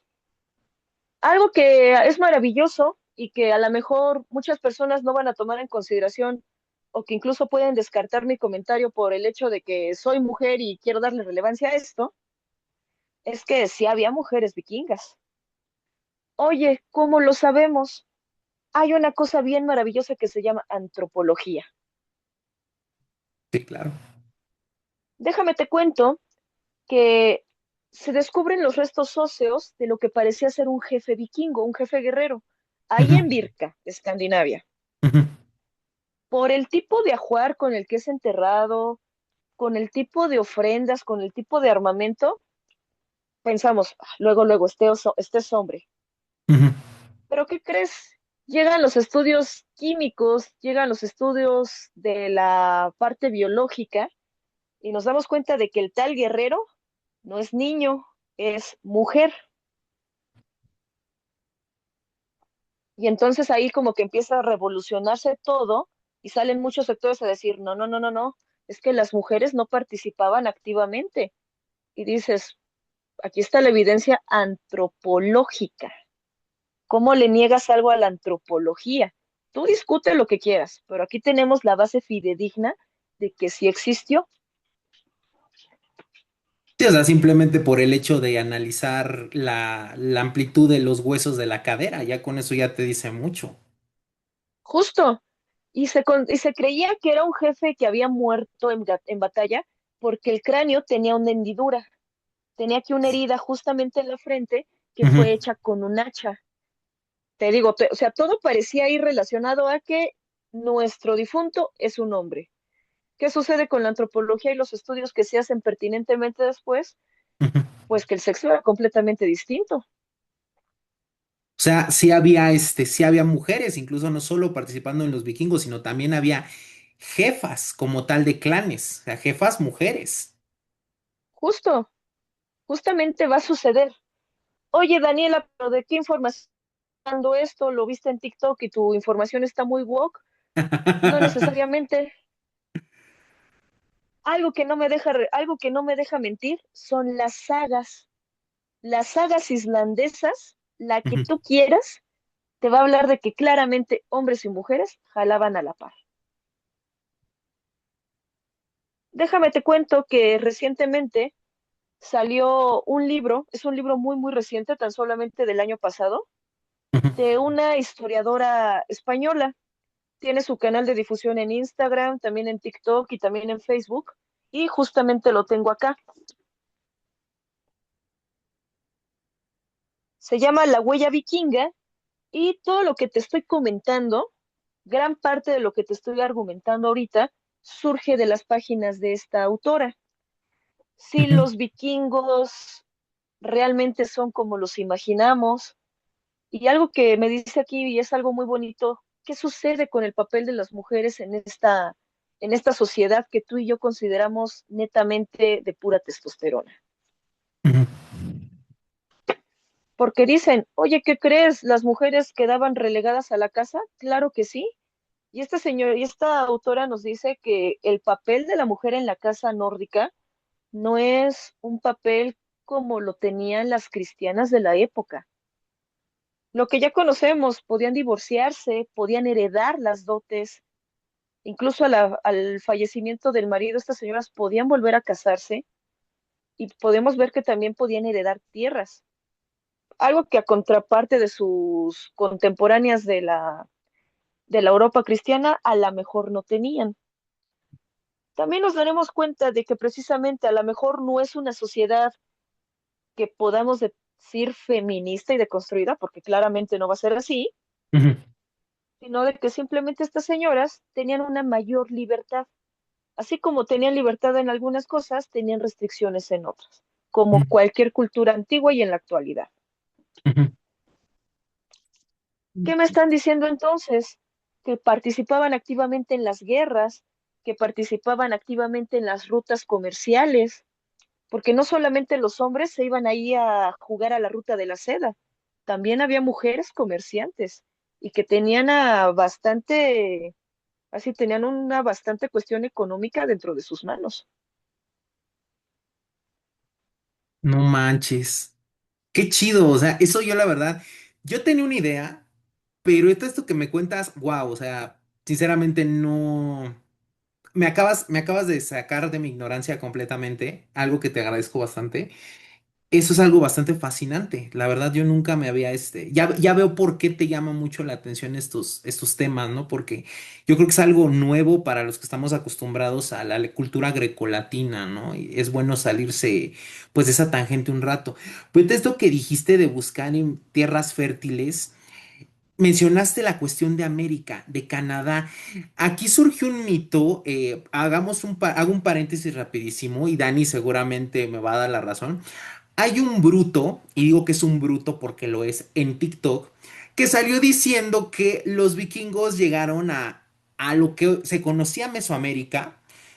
algo que es maravilloso y que a lo mejor muchas personas no van a tomar en consideración o que incluso pueden descartar mi comentario por el hecho de que soy mujer y quiero darle relevancia a esto, es que sí había mujeres vikingas. Oye, ¿cómo lo sabemos? Hay una cosa bien maravillosa que se llama antropología. Sí, claro. Déjame te cuento que se descubren los restos óseos de lo que parecía ser un jefe vikingo, un jefe guerrero, ahí Ujú, en Birka, Escandinavia. ujú, Por el tipo de ajuar con el que es enterrado, con el tipo de ofrendas, con el tipo de armamento, pensamos, "Ah, luego, luego, este es hombre". ujú. Pero ¿qué crees? Llegan los estudios químicos, llegan los estudios de la parte biológica y nos damos cuenta de que el tal guerrero no es niño, es mujer. Y entonces ahí como que empieza a revolucionarse todo y salen muchos sectores a decir, no, no, no, no, no, es que las mujeres no participaban activamente. Y dices, aquí está la evidencia antropológica. ¿Cómo le niegas algo a la antropología? Tú discute lo que quieras, pero aquí tenemos la base fidedigna de que sí existió. Sí, o sea, simplemente por el hecho de analizar la amplitud de los huesos de la cadera, ya con eso ya te dice mucho. Justo. Y se creía que era un jefe que había muerto en batalla porque el cráneo tenía una hendidura, tenía aquí una herida justamente en la frente que Ujú, fue hecha con un hacha. Te digo, o sea, todo parecía ir relacionado a que nuestro difunto es un hombre. ¿Qué sucede con la antropología y los estudios que se hacen pertinentemente después? ujú. Pues que el sexo era completamente distinto. O sea, sí había mujeres, incluso no solo participando en los vikingos, sino también había jefas como tal de clanes, o sea, jefas mujeres. Justo, justamente va a suceder. Oye, Daniela, ¿pero de qué información esto? ¿Lo viste en TikTok y tu información está muy woke? No necesariamente. Algo que no me deja mentir son las sagas islandesas, la que Ujú, tú quieras, te va a hablar de que claramente hombres y mujeres jalaban a la par. Déjame te cuento que recientemente salió un libro, es un libro muy, muy reciente, tan solamente del año pasado, ujú, de una historiadora española. Tiene su canal de difusión en Instagram, también en TikTok y también en Facebook, y justamente lo tengo acá. Se llama La Huella Vikinga y todo lo que te estoy comentando, gran parte de lo que te estoy argumentando ahorita, surge de las páginas de esta autora. Si ujú, los vikingos realmente son como los imaginamos, y algo que me dice aquí y es algo muy bonito, ¿qué sucede con el papel de las mujeres en esta sociedad que tú y yo consideramos netamente de pura testosterona? ujú, Porque dicen, oye, ¿qué crees? ¿Las mujeres quedaban relegadas a la casa? Claro que sí. Y esta autora nos dice que el papel de la mujer en la casa nórdica no es un papel como lo tenían las cristianas de la época. Lo que ya conocemos, podían divorciarse, podían heredar las dotes, incluso al fallecimiento del marido, estas señoras podían volver a casarse y podemos ver que también podían heredar tierras, algo que a contraparte de sus contemporáneas de la Europa cristiana a la mejor no tenían. También nos daremos cuenta de que precisamente a lo mejor no es una sociedad que podamos decir feminista y deconstruida, porque claramente no va a ser así, Ujú, sino de que simplemente estas señoras tenían una mayor libertad. Así como tenían libertad en algunas cosas, tenían restricciones en otras, como cualquier cultura antigua y en la actualidad. ujú. ¿Qué me están diciendo entonces? Que participaban activamente en las guerras, que participaban activamente en las rutas comerciales, porque no solamente los hombres se iban ahí a jugar a la ruta de la seda, también había mujeres comerciantes y que tenían así tenían una bastante cuestión económica dentro de sus manos. No manches. Qué chido, o sea, eso yo la verdad, yo tenía una idea, pero esto que me cuentas, wow, o sea, sinceramente no, me acabas de sacar de mi ignorancia completamente, algo que te agradezco bastante. Eso es algo bastante fascinante. La verdad, yo nunca me había, ya veo por qué te llama mucho la atención estos temas, ¿no? Porque yo creo que es algo nuevo para los que estamos acostumbrados a la cultura grecolatina, ¿no? Y es bueno salirse, pues, de esa tangente un rato. Pues de esto que dijiste de buscar en tierras fértiles. Mencionaste la cuestión de América, de Canadá. Aquí surgió un mito, hago un paréntesis rapidísimo y Dani seguramente me va a dar la razón. Hay un bruto, y digo que es un bruto porque lo es en TikTok, que salió diciendo que los vikingos llegaron a lo que se conocía Mesoamérica,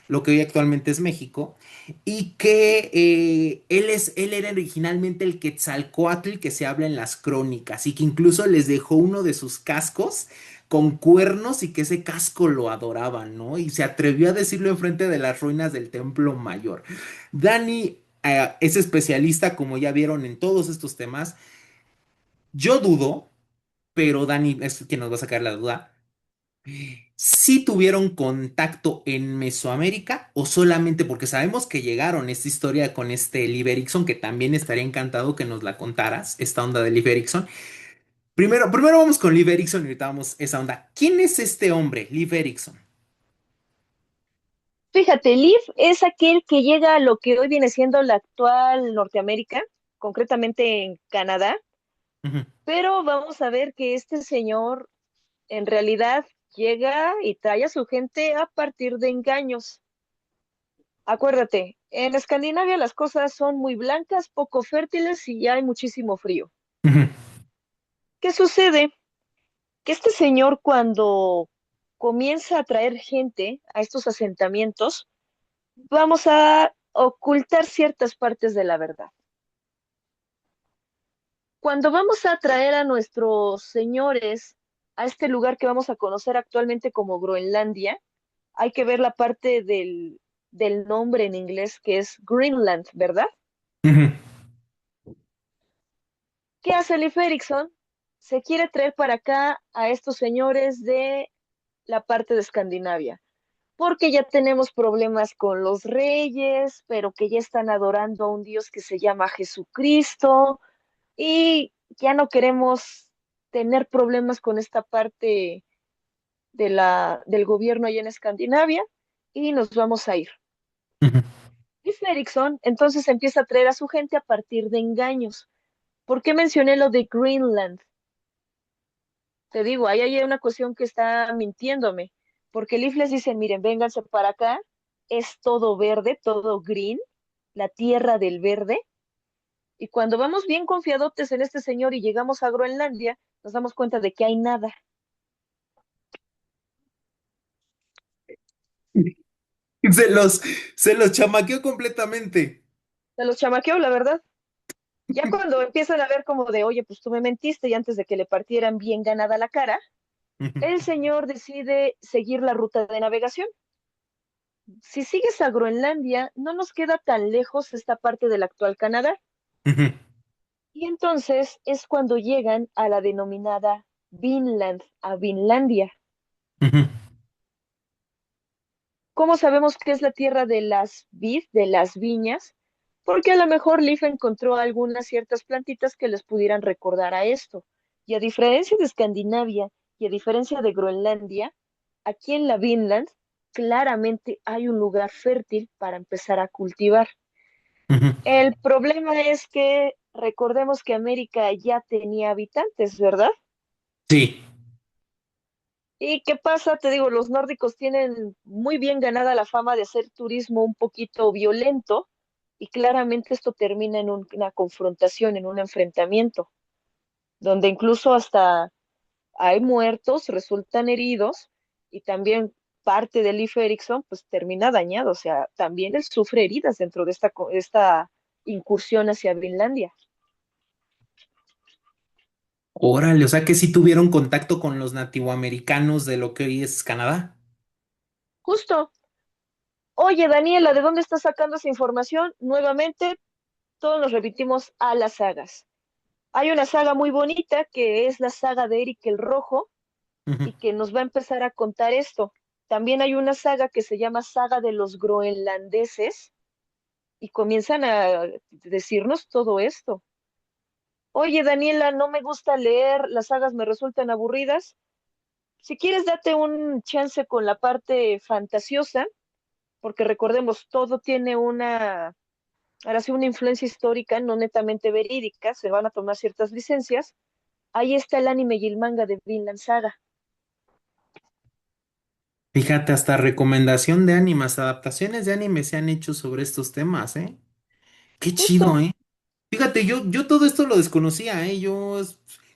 lo que hoy actualmente es México, y que él era originalmente el Quetzalcóatl que se habla en las crónicas, y que incluso les dejó uno de sus cascos con cuernos y que ese casco lo adoraban, ¿no? Y se atrevió a decirlo enfrente de las ruinas del Templo Mayor. Dani es especialista, como ya vieron, en todos estos temas. Yo dudo, pero Dani es quien nos va a sacar la duda. Si tuvieron contacto en Mesoamérica o solamente porque sabemos que llegaron esta historia con este Liv Erikson, que también estaría encantado que nos la contaras, esta onda de Liv Erikson. Primero vamos con Liv Erikson y ahorita vamos esa onda. ¿Quién es este hombre, Liv Erikson? Fíjate, Liv es aquel que llega a lo que hoy viene siendo la actual Norteamérica, concretamente en Canadá, Ujú, pero vamos a ver que este señor en realidad llega y trae a su gente a partir de engaños. Acuérdate, en Escandinavia las cosas son muy blancas, poco fértiles y hay muchísimo frío. ujú, ¿Qué sucede? Que este señor cuando comienza a traer gente a estos asentamientos, vamos a ocultar ciertas partes de la verdad. Cuando vamos a traer a nuestros señores a este lugar que vamos a conocer actualmente como Groenlandia, hay que ver la parte del nombre en inglés que es Greenland, ¿verdad? ujú, ¿Qué hace Leif Erikson? Se quiere traer para acá a estos señores de la parte de Escandinavia, porque ya tenemos problemas con los reyes, pero que ya están adorando a un dios que se llama Jesucristo, y ya no queremos tener problemas con esta parte del gobierno allá en Escandinavia y nos vamos a ir. ujú, Y Erickson entonces empieza a traer a su gente a partir de engaños. ¿Por qué mencioné lo de Greenland? Te digo, ahí hay una cuestión que está mintiéndome, porque Leaf les dice, miren, vénganse para acá, es todo verde, todo green, la tierra del verde, y cuando vamos bien confiadotes en este señor y llegamos a Groenlandia, nos damos cuenta de que hay nada. Se los, se los chamaqueó completamente. Se los chamaqueo, la verdad. Ya cuando empiezan a ver como de, oye, pues tú me mentiste y antes de que le partieran bien ganada la cara, Ujú, el señor decide seguir la ruta de navegación. Si sigues a Groenlandia, no nos queda tan lejos esta parte del actual Canadá. ujú, Y entonces es cuando llegan a la denominada Vinland, a Vinlandia. ujú, ¿Cómo sabemos que es la tierra de las de las viñas? Porque a lo mejor Leif encontró algunas ciertas plantitas que les pudieran recordar a esto. Y a diferencia de Escandinavia y a diferencia de Groenlandia, aquí en la Vinland claramente hay un lugar fértil para empezar a cultivar. ujú. El problema es que recordemos que América ya tenía habitantes, ¿verdad? Sí. ¿Y qué pasa? Te digo, los nórdicos tienen muy bien ganada la fama de hacer turismo un poquito violento y claramente esto termina en una confrontación, en un enfrentamiento, donde incluso hasta hay muertos, resultan heridos y también parte de Leif Erikson pues termina dañado, o sea, también él sufre heridas dentro de esta incursión hacia Finlandia. Órale, o sea que sí tuvieron contacto con los nativoamericanos de lo que hoy es Canadá. Justo, oye Daniela, ¿de dónde estás sacando esa información? Nuevamente, todos nos remitimos a las sagas. Hay una saga muy bonita que es la saga de Eric el Rojo Ujú. y que nos va a empezar a contar esto. También hay una saga que se llama Saga de los Groenlandeses y comienzan a decirnos todo esto. Oye, Daniela, no me gusta leer, las sagas me resultan aburridas. Si quieres, date un chance con la parte fantasiosa, porque recordemos, todo tiene ahora sí, una influencia histórica, no netamente verídica, se van a tomar ciertas licencias. Ahí está el anime y el manga de Vinland Saga. Fíjate, hasta recomendación de animas, adaptaciones de anime se han hecho sobre estos temas, ¿eh? Qué chido, Justo, ¿eh? Fíjate, yo todo esto lo desconocía, ¿eh?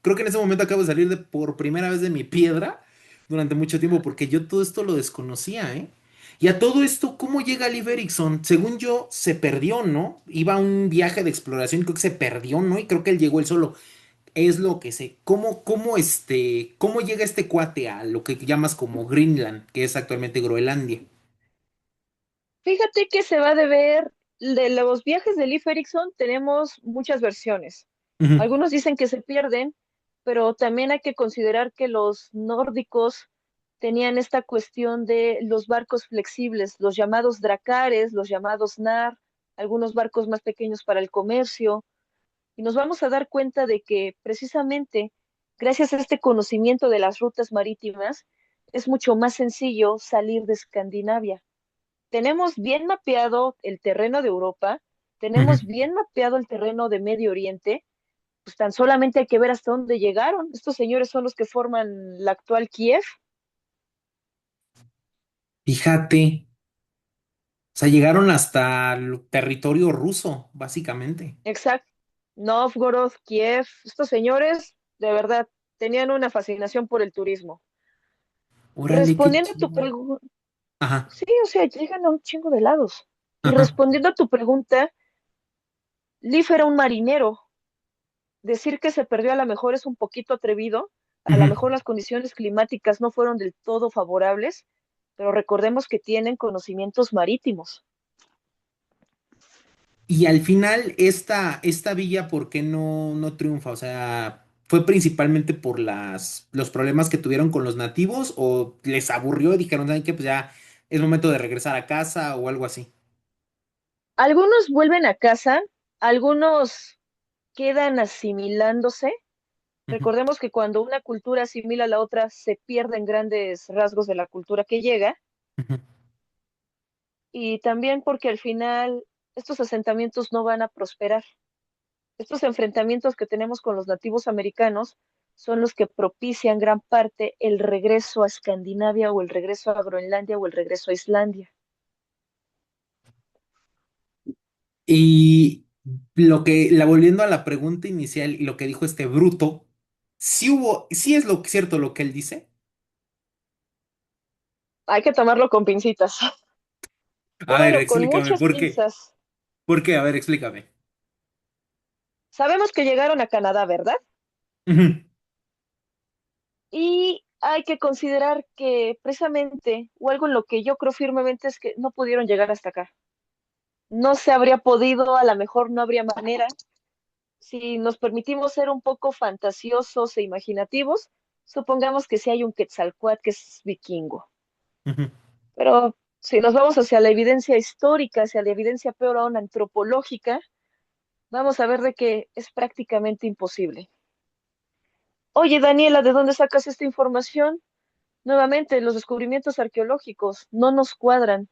Creo que en ese momento acabo de salir por primera vez de mi piedra durante mucho tiempo, porque yo todo esto lo desconocía, ¿eh? Y a todo esto, ¿cómo llega Liv Erikson? Según yo, se perdió, ¿no? Iba a un viaje de exploración, creo que se perdió, ¿no? Y creo que él llegó él solo. Es lo que sé. ¿Cómo llega este cuate a lo que llamas como Greenland, que es actualmente Groenlandia? fíjate que se va a deber de los viajes de Leif Erikson, tenemos muchas versiones. Ujú, Algunos dicen que se pierden, pero también hay que considerar que los nórdicos tenían esta cuestión de los barcos flexibles, los llamados dracares, los llamados nar, algunos barcos más pequeños para el comercio, y nos vamos a dar cuenta de que precisamente gracias a este conocimiento de las rutas marítimas es mucho más sencillo salir de Escandinavia. Tenemos bien mapeado el terreno de Europa, ujú. tenemos bien mapeado el terreno de Medio Oriente, pues tan solamente hay que ver hasta dónde llegaron. Estos señores son los que forman la actual Kiev. Fíjate. O sea, llegaron hasta el territorio ruso, básicamente. Exacto. Novgorod, Kiev. Estos señores, de verdad, tenían una fascinación por el turismo. Órale, qué Respondiendo a tu chido. pregunta, Ajá, sí, o sea, llegan a un chingo de lados. Y ajá. respondiendo a tu pregunta, Leif era un marinero. Decir que se perdió a lo mejor es un poquito atrevido. A lo Ujú. mejor las condiciones climáticas no fueron del todo favorables, pero recordemos que tienen conocimientos marítimos. Y al final, esta villa, ¿por qué no triunfa? O sea, ¿fue principalmente por los problemas que tuvieron con los nativos o les aburrió y dijeron, ¿saben qué? Pues ya es momento de regresar a casa o algo así. Algunos vuelven a casa, algunos quedan asimilándose. Ujú, Recordemos que cuando una cultura asimila a la otra, se pierden grandes rasgos de la cultura que llega. ujú. Y también porque al final estos asentamientos no van a prosperar. Estos enfrentamientos que tenemos con los nativos americanos son los que propician gran parte el regreso a Escandinavia o el regreso a Groenlandia o el regreso a Islandia. Y volviendo a la pregunta inicial y lo que dijo este bruto, sí es lo cierto lo que él dice. Hay que tomarlo con pincitas. A ver, Tómalo con explícame, muchas ¿por qué? pinzas. ¿Por qué? A ver, explícame. Sabemos que llegaron a Canadá, ¿verdad? Ujú, Y hay que considerar que precisamente, o algo en lo que yo creo firmemente es que no pudieron llegar hasta acá. No se habría podido, a lo mejor no habría manera. Si nos permitimos ser un poco fantasiosos e imaginativos, supongamos que sí hay un Quetzalcóatl que es vikingo. ujú. Pero si nos vamos hacia la evidencia histórica, hacia la evidencia peor aún antropológica, vamos a ver de que es prácticamente imposible. Oye, Daniela, ¿de dónde sacas esta información? Nuevamente, los descubrimientos arqueológicos no nos cuadran.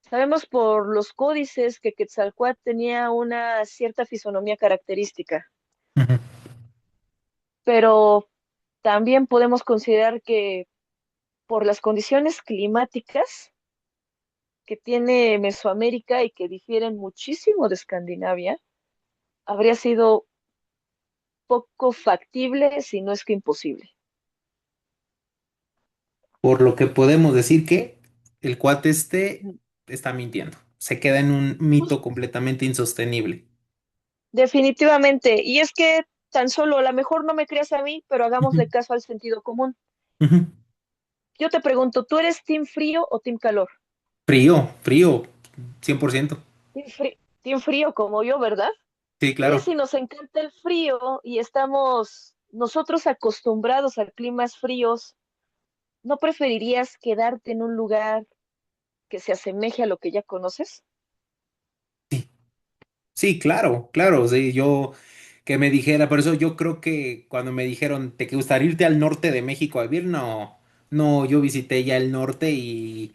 Sabemos por los códices que Quetzalcóatl tenía una cierta fisonomía característica, Ujú. pero también podemos considerar que por las condiciones climáticas que tiene Mesoamérica y que difieren muchísimo de Escandinavia, habría sido poco factible, si no es que imposible. Por lo que podemos decir que el cuate este Ujú. está mintiendo. Se queda en un Pues, mito completamente insostenible. definitivamente, y es que tan solo, a lo mejor no me creas a mí, pero Ujú, hagámosle caso al sentido común. ujú. Yo te pregunto, ¿tú eres team frío o team calor? Frío, frío, 100%. Team frío como yo, ¿verdad? Sí, Y claro. si nos encanta el frío y estamos nosotros acostumbrados a climas fríos, ¿no preferirías quedarte en un lugar que se asemeje a lo que ya conoces? Sí, claro, claro. Sí, yo que me dijera, por eso yo creo que cuando me dijeron, ¿te gustaría irte al norte de México a vivir? No, no, yo visité ya el norte y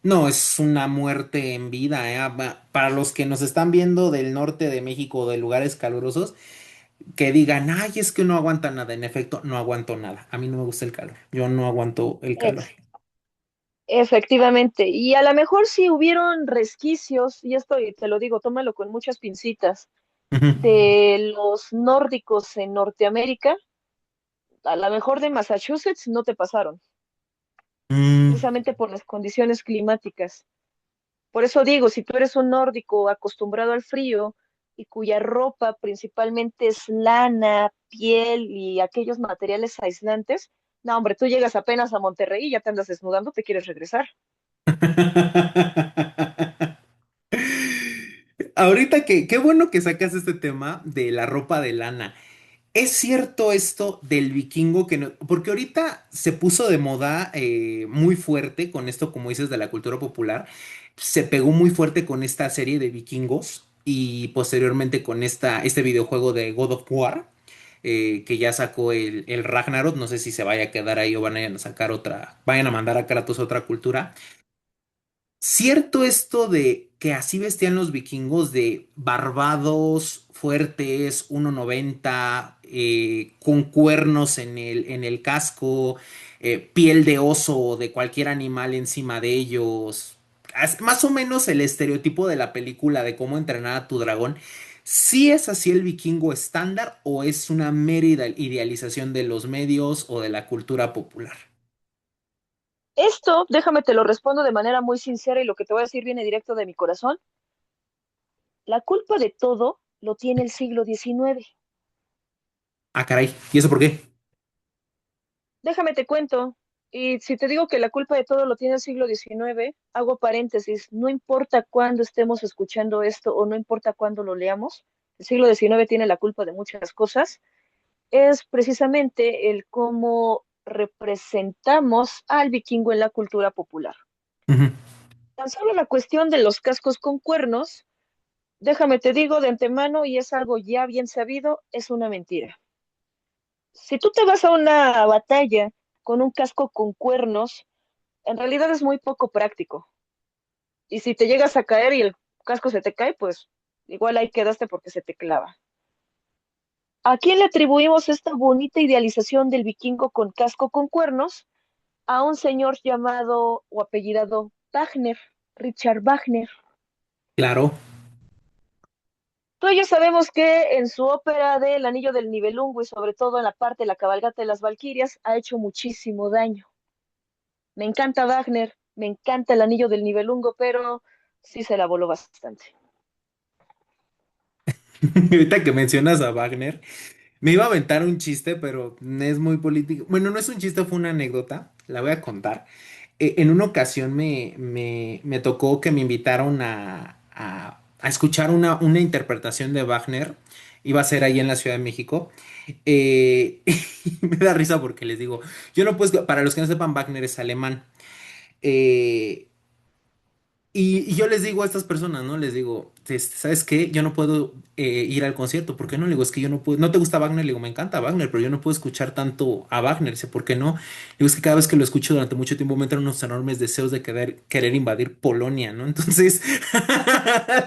no, es una muerte en vida, ¿eh? Para los que nos están viendo del norte de México, de lugares calurosos, que digan, ay, es que no aguanta nada. En efecto, no aguanto nada. A mí no me gusta el calor. Yo no aguanto el calor. Ex- Efectivamente. Y a lo mejor si hubieron resquicios, y esto y te lo digo, tómalo con muchas pincitas, Ujú. de los nórdicos en Norteamérica, a lo mejor de Massachusetts no te pasaron, Mm. precisamente por las condiciones climáticas. Por eso digo, si tú eres un nórdico acostumbrado al frío y cuya ropa principalmente es lana, piel y aquellos materiales aislantes, no, hombre, tú llegas apenas a Monterrey y ya te andas desnudando, te quieres regresar. Ahorita que, qué bueno que sacas este tema de la ropa de lana. ¿Es cierto esto del vikingo que no? Porque ahorita se puso de moda muy fuerte con esto, como dices, de la cultura popular. Se pegó muy fuerte con esta serie de vikingos y posteriormente con este videojuego de God of War, que ya sacó el Ragnarok. No sé si se vaya a quedar ahí o van a sacar otra, vayan a mandar a Kratos otra cultura. ¿Cierto esto de que así vestían los vikingos de barbados, fuertes, 1,90, con cuernos en el casco, piel de oso o de cualquier animal encima de ellos? Más o menos el estereotipo de la película de cómo entrenar a tu dragón. ¿Sí es así el vikingo estándar o es una mera idealización de los medios o de la cultura popular? Esto, déjame te lo respondo de manera muy sincera y lo que te voy a decir viene directo de mi corazón. La culpa de todo lo tiene el siglo XIX. Ah, caray. ¿Y eso por qué? Déjame te cuento. Y si te digo que la culpa de todo lo tiene el siglo XIX, hago paréntesis, no importa cuándo estemos escuchando esto o no importa cuándo lo leamos, el siglo XIX tiene la culpa de muchas cosas, es precisamente el cómo representamos al vikingo en la cultura popular. Ujú. Tan solo la cuestión de los cascos con cuernos, déjame te digo de antemano, y es algo ya bien sabido, es una mentira. Si tú te vas a una batalla con un casco con cuernos, en realidad es muy poco práctico. Y si te llegas a caer y el casco se te cae, pues igual ahí quedaste porque se te clava. ¿A quién le atribuimos esta bonita idealización del vikingo con casco con cuernos? A un señor llamado o apellidado Wagner, Richard Wagner. Claro. Tú y yo sabemos que en su ópera de El Anillo del Nibelungo y sobre todo en la parte de la cabalgata de las Valquirias ha hecho muchísimo daño. Me encanta Wagner, me encanta El Anillo del Nibelungo, pero sí se la voló bastante. Ahorita que mencionas a Wagner, me iba a aventar un chiste, pero es muy político. Bueno, no es un chiste, fue una anécdota, la voy a contar. En una ocasión me tocó que me invitaron a escuchar una interpretación de Wagner. Iba a ser ahí en la Ciudad de México. Y me da risa porque les digo, yo no puedo, para los que no sepan, Wagner es alemán. Eh, y yo les digo a estas personas, ¿no? Les digo, ¿sabes qué? Yo no puedo ir al concierto. ¿Por qué no? Le digo, es que yo no puedo. ¿No te gusta Wagner? Le digo, me encanta Wagner, pero yo no puedo escuchar tanto a Wagner. Dice, ¿por qué no? Le digo, es que cada vez que lo escucho durante mucho tiempo me entran unos enormes deseos de querer invadir Polonia, ¿no? Entonces,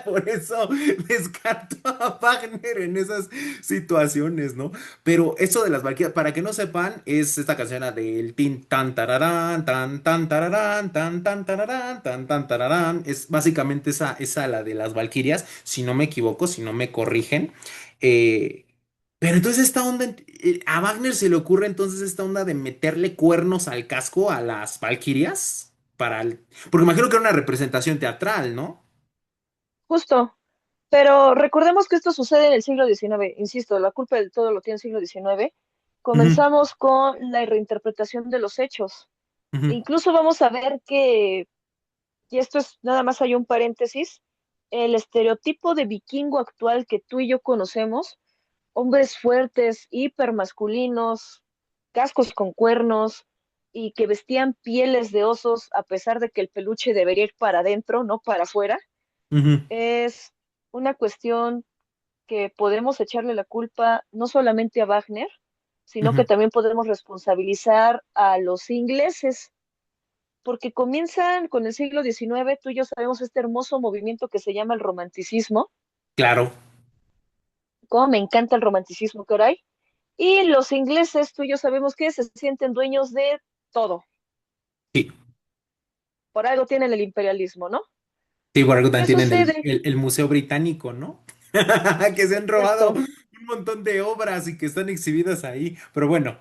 por eso descarto a Wagner en esas situaciones, ¿no? Pero eso de las Valquirias, para que no sepan, es esta canción la del tin tan tararán, tan tararán, tan tararán, tan tararán. Es básicamente esa la de las Valquirias, si no me equivoco, si no me corrigen. Eh, pero entonces esta onda, a Wagner se le ocurre entonces esta onda de meterle cuernos al casco a las Valquirias porque imagino que era una representación teatral, ¿no? Justo. Pero recordemos que esto sucede en el siglo XIX, insisto, la culpa de todo lo tiene el siglo XIX. Ujú, Comenzamos con la reinterpretación de los hechos. ujú, Incluso vamos a ver que, y esto es nada más hay un paréntesis, el estereotipo de vikingo actual que tú y yo conocemos, hombres fuertes, hipermasculinos, cascos con cuernos y que vestían pieles de osos a pesar de que el peluche debería ir para adentro, no para afuera, ujú, es una cuestión que podemos echarle la culpa no solamente a Wagner, sino que ujú. también podemos responsabilizar a los ingleses, porque comienzan con el siglo XIX, tú y yo sabemos este hermoso movimiento que se llama el romanticismo, Claro. como me encanta el romanticismo, caray, y los ingleses, tú y yo sabemos que se sienten dueños de todo, Sí. por algo tienen el imperialismo, ¿no? Sí, por algo también ¿Qué tienen sucede? el Museo Británico, ¿no? Que se han robado Puesto un montón de obras y que están exhibidas ahí. Pero bueno.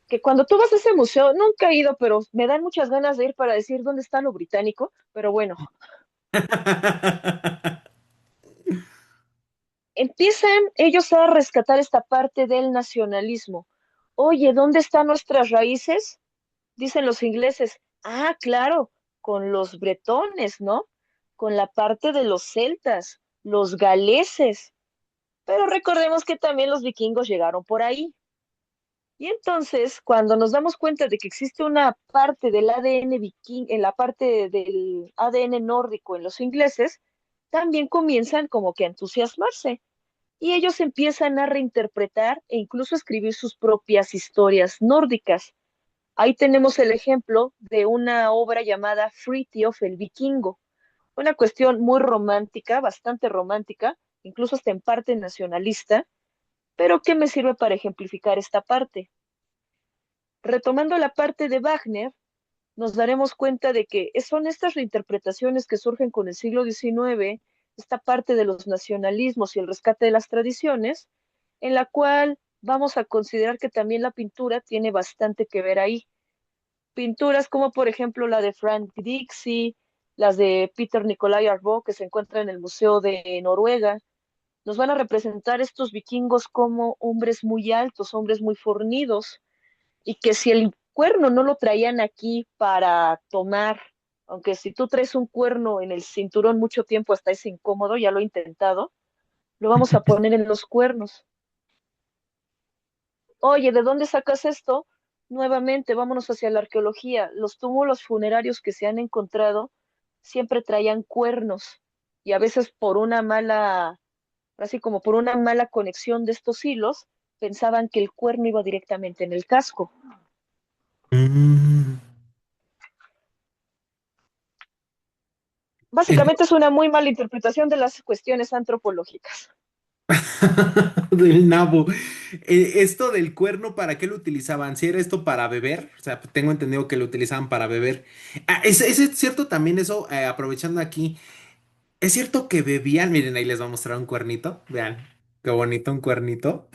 que cuando tú vas a ese museo, nunca he ido, pero me dan muchas ganas de ir para decir dónde está lo británico, pero bueno, empiezan ellos a rescatar esta parte del nacionalismo. Oye, ¿dónde están nuestras raíces? Dicen los ingleses. Ah, claro, con los bretones, ¿no? Con la parte de los celtas, los galeses. Pero recordemos que también los vikingos llegaron por ahí. Y entonces, cuando nos damos cuenta de que existe una parte del ADN viking, en la parte del ADN nórdico en los ingleses, también comienzan como que a entusiasmarse y ellos empiezan a reinterpretar e incluso a escribir sus propias historias nórdicas. Ahí tenemos el ejemplo de una obra llamada Frithiof el Vikingo, una cuestión muy romántica, bastante romántica, incluso hasta en parte nacionalista, pero que me sirve para ejemplificar esta parte. Retomando la parte de Wagner, nos daremos cuenta de que son estas reinterpretaciones que surgen con el siglo XIX, esta parte de los nacionalismos y el rescate de las tradiciones, en la cual vamos a considerar que también la pintura tiene bastante que ver ahí. Pinturas como por ejemplo la de Frank Dixie, las de Peter Nicolai Arbo, que se encuentra en el Museo de Noruega, nos van a representar estos vikingos como hombres muy altos, hombres muy fornidos, y que si el cuerno no lo traían aquí para tomar, aunque si tú traes un cuerno en el cinturón mucho tiempo hasta es incómodo, ya lo he intentado, lo vamos a poner en los cuernos. Oye, ¿de dónde sacas esto? Nuevamente, vámonos hacia la arqueología. Los túmulos funerarios que se han encontrado siempre traían cuernos y a veces por una mala, así como por una mala conexión de estos hilos, pensaban que el cuerno iba directamente en el casco. Mm. Básicamente es una muy mala interpretación de las cuestiones antropológicas. Del nabo. Esto del cuerno, ¿para qué lo utilizaban? ¿Si era esto para beber? O sea, tengo entendido que lo utilizaban para beber. Ah, es cierto también eso, aprovechando aquí. ¿Es cierto que bebían? Miren, ahí les voy a mostrar un cuernito. Vean, qué bonito un cuernito.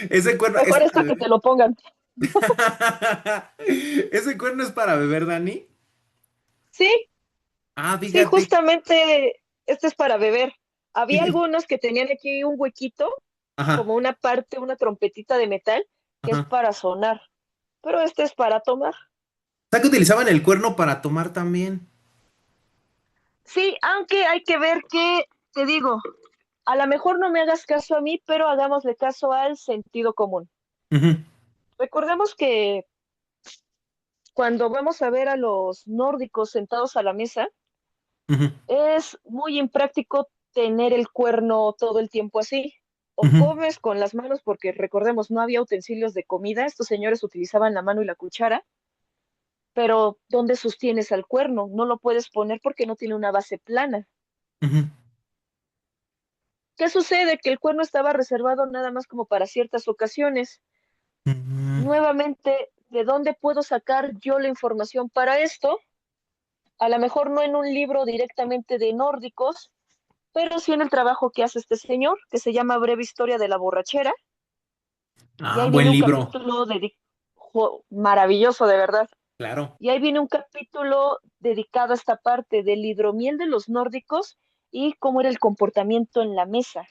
Ese cuerno es Mejor para esto que beber. te lo pongan. Ese cuerno es para beber, Dani. Sí, Ah, sí, fíjate. justamente este es para beber. Había Fíjate. algunos que tenían aquí un huequito, Ajá, como una parte, una trompetita de metal, que es ajá. para sonar, pero este es para tomar. O sea que utilizaban el cuerno para tomar también. Sí, aunque hay que ver que, te digo, a lo mejor no me hagas caso a mí, pero hagámosle caso al sentido común. Ujú, Recordemos que cuando vamos a ver a los nórdicos sentados a la mesa, Ujú, Es muy impráctico tener el cuerno todo el tiempo así. O ujú, comes con las manos, porque recordemos, no había utensilios de comida, estos señores utilizaban la mano y la cuchara, pero ¿dónde sostienes al cuerno? No lo puedes poner porque no tiene una base plana. ujú, ¿Qué sucede? Que el cuerno estaba reservado nada más como para ciertas ocasiones. ujú. Nuevamente, ¿de dónde puedo sacar yo la información para esto? A lo mejor no en un libro directamente de nórdicos, pero sí en el trabajo que hace este señor, que se llama Breve Historia de la Borrachera, y Ah, ahí buen viene un libro, capítulo maravilloso, de verdad. claro. Y ahí viene un capítulo dedicado a esta parte del hidromiel de los nórdicos y cómo era el comportamiento en la mesa.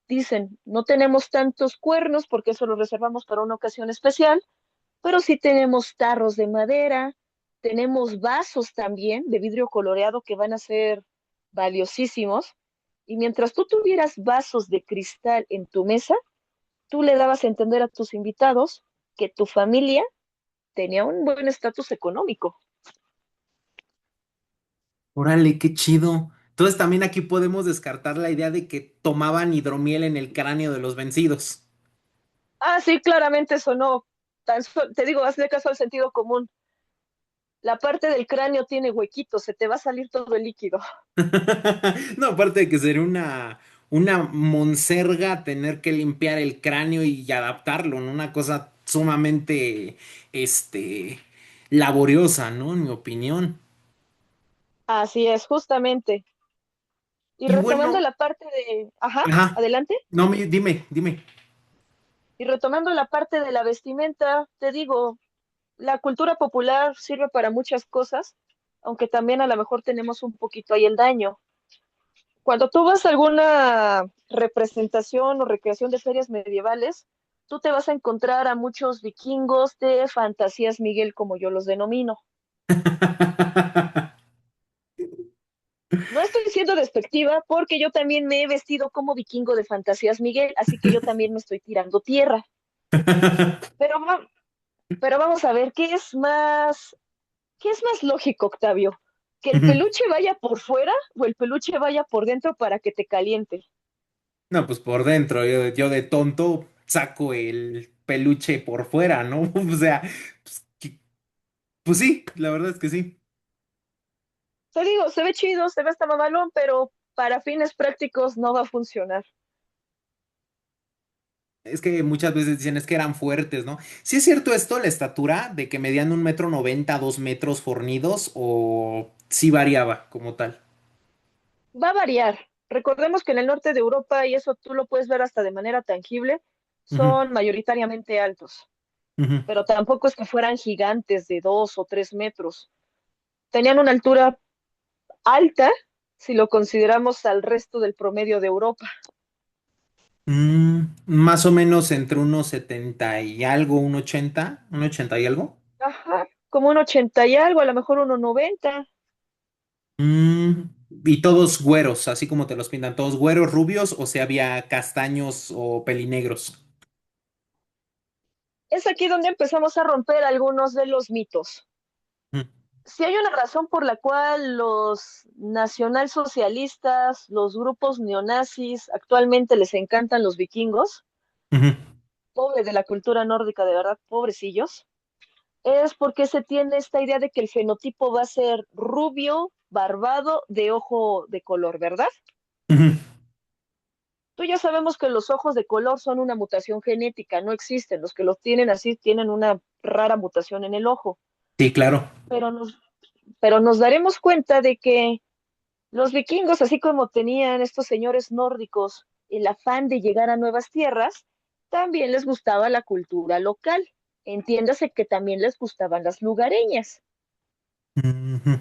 Dicen, no tenemos tantos cuernos porque eso lo reservamos para una ocasión especial, pero sí tenemos tarros de madera, tenemos vasos también de vidrio coloreado que van a ser valiosísimos. Y mientras tú tuvieras vasos de cristal en tu mesa, tú le dabas a entender a tus invitados que tu familia tenía un buen estatus económico. Órale, qué chido. Entonces también aquí podemos descartar la idea de que tomaban hidromiel en el cráneo de los vencidos. Ah, sí, claramente eso no. Te digo, hazle caso al sentido común. La parte del cráneo tiene huequitos, se te va a salir todo el líquido. No, aparte de que sería una monserga tener que limpiar el cráneo y adaptarlo, ¿no? Una cosa sumamente, este, laboriosa, ¿no? En mi opinión. Así es, justamente. Y Y retomando bueno, la parte de, ajá, ajá, adelante. no, dime, dime. Y retomando la parte de la vestimenta, te digo, la cultura popular sirve para muchas cosas, aunque también a lo mejor tenemos un poquito ahí el daño. Cuando tú vas a alguna representación o recreación de ferias medievales, tú te vas a encontrar a muchos vikingos de fantasías Miguel, como yo los denomino. No estoy siendo despectiva porque yo también me he vestido como vikingo de fantasías Miguel, así que yo también me estoy tirando tierra. Pero, pero vamos a ver, qué es más lógico, Octavio? ¿Que el peluche vaya por fuera o el peluche vaya por dentro para que te caliente? No, pues por dentro, yo de tonto saco el peluche por fuera, ¿no? O sea, pues, pues sí, la verdad es que sí. Te digo, se ve chido, se ve hasta mamalón, pero para fines prácticos no va a funcionar. Es que muchas veces dicen es que eran fuertes, ¿no? ¿Sí es cierto esto, la estatura, de que medían 1,90 m, 2 metros fornidos, o sí variaba como tal? Va a variar. Recordemos que en el norte de Europa, y eso tú lo puedes ver hasta de manera tangible, Ujú, son mayoritariamente altos, ujú. pero tampoco es que fueran gigantes de 2 o 3 metros. Tenían una altura alta si lo consideramos al resto del promedio de Europa. Más o menos entre unos 70 y algo, 1,80, 1,80 y algo. Ajá, como un 80 y algo, a lo mejor 1,90. Mm, y todos güeros, así como te los pintan, todos güeros, rubios, o sea, había castaños o pelinegros. Es aquí donde empezamos a romper algunos de los mitos. Ujú, Si hay una razón por la cual los nacionalsocialistas, los grupos neonazis, actualmente les encantan los vikingos, ujú, pobre de la cultura nórdica, de verdad, pobrecillos, es porque se tiene esta idea de que el fenotipo va a ser rubio, barbado, de ojo de color, ¿verdad? ujú. Tú ya sabemos que los ojos de color son una mutación genética, no existen. Los que los tienen así tienen una rara mutación en el ojo, Sí, claro. pero pero nos daremos cuenta de que los vikingos, así como tenían estos señores nórdicos el afán de llegar a nuevas tierras, también les gustaba la cultura local. Entiéndase que también les gustaban las lugareñas. Ujú,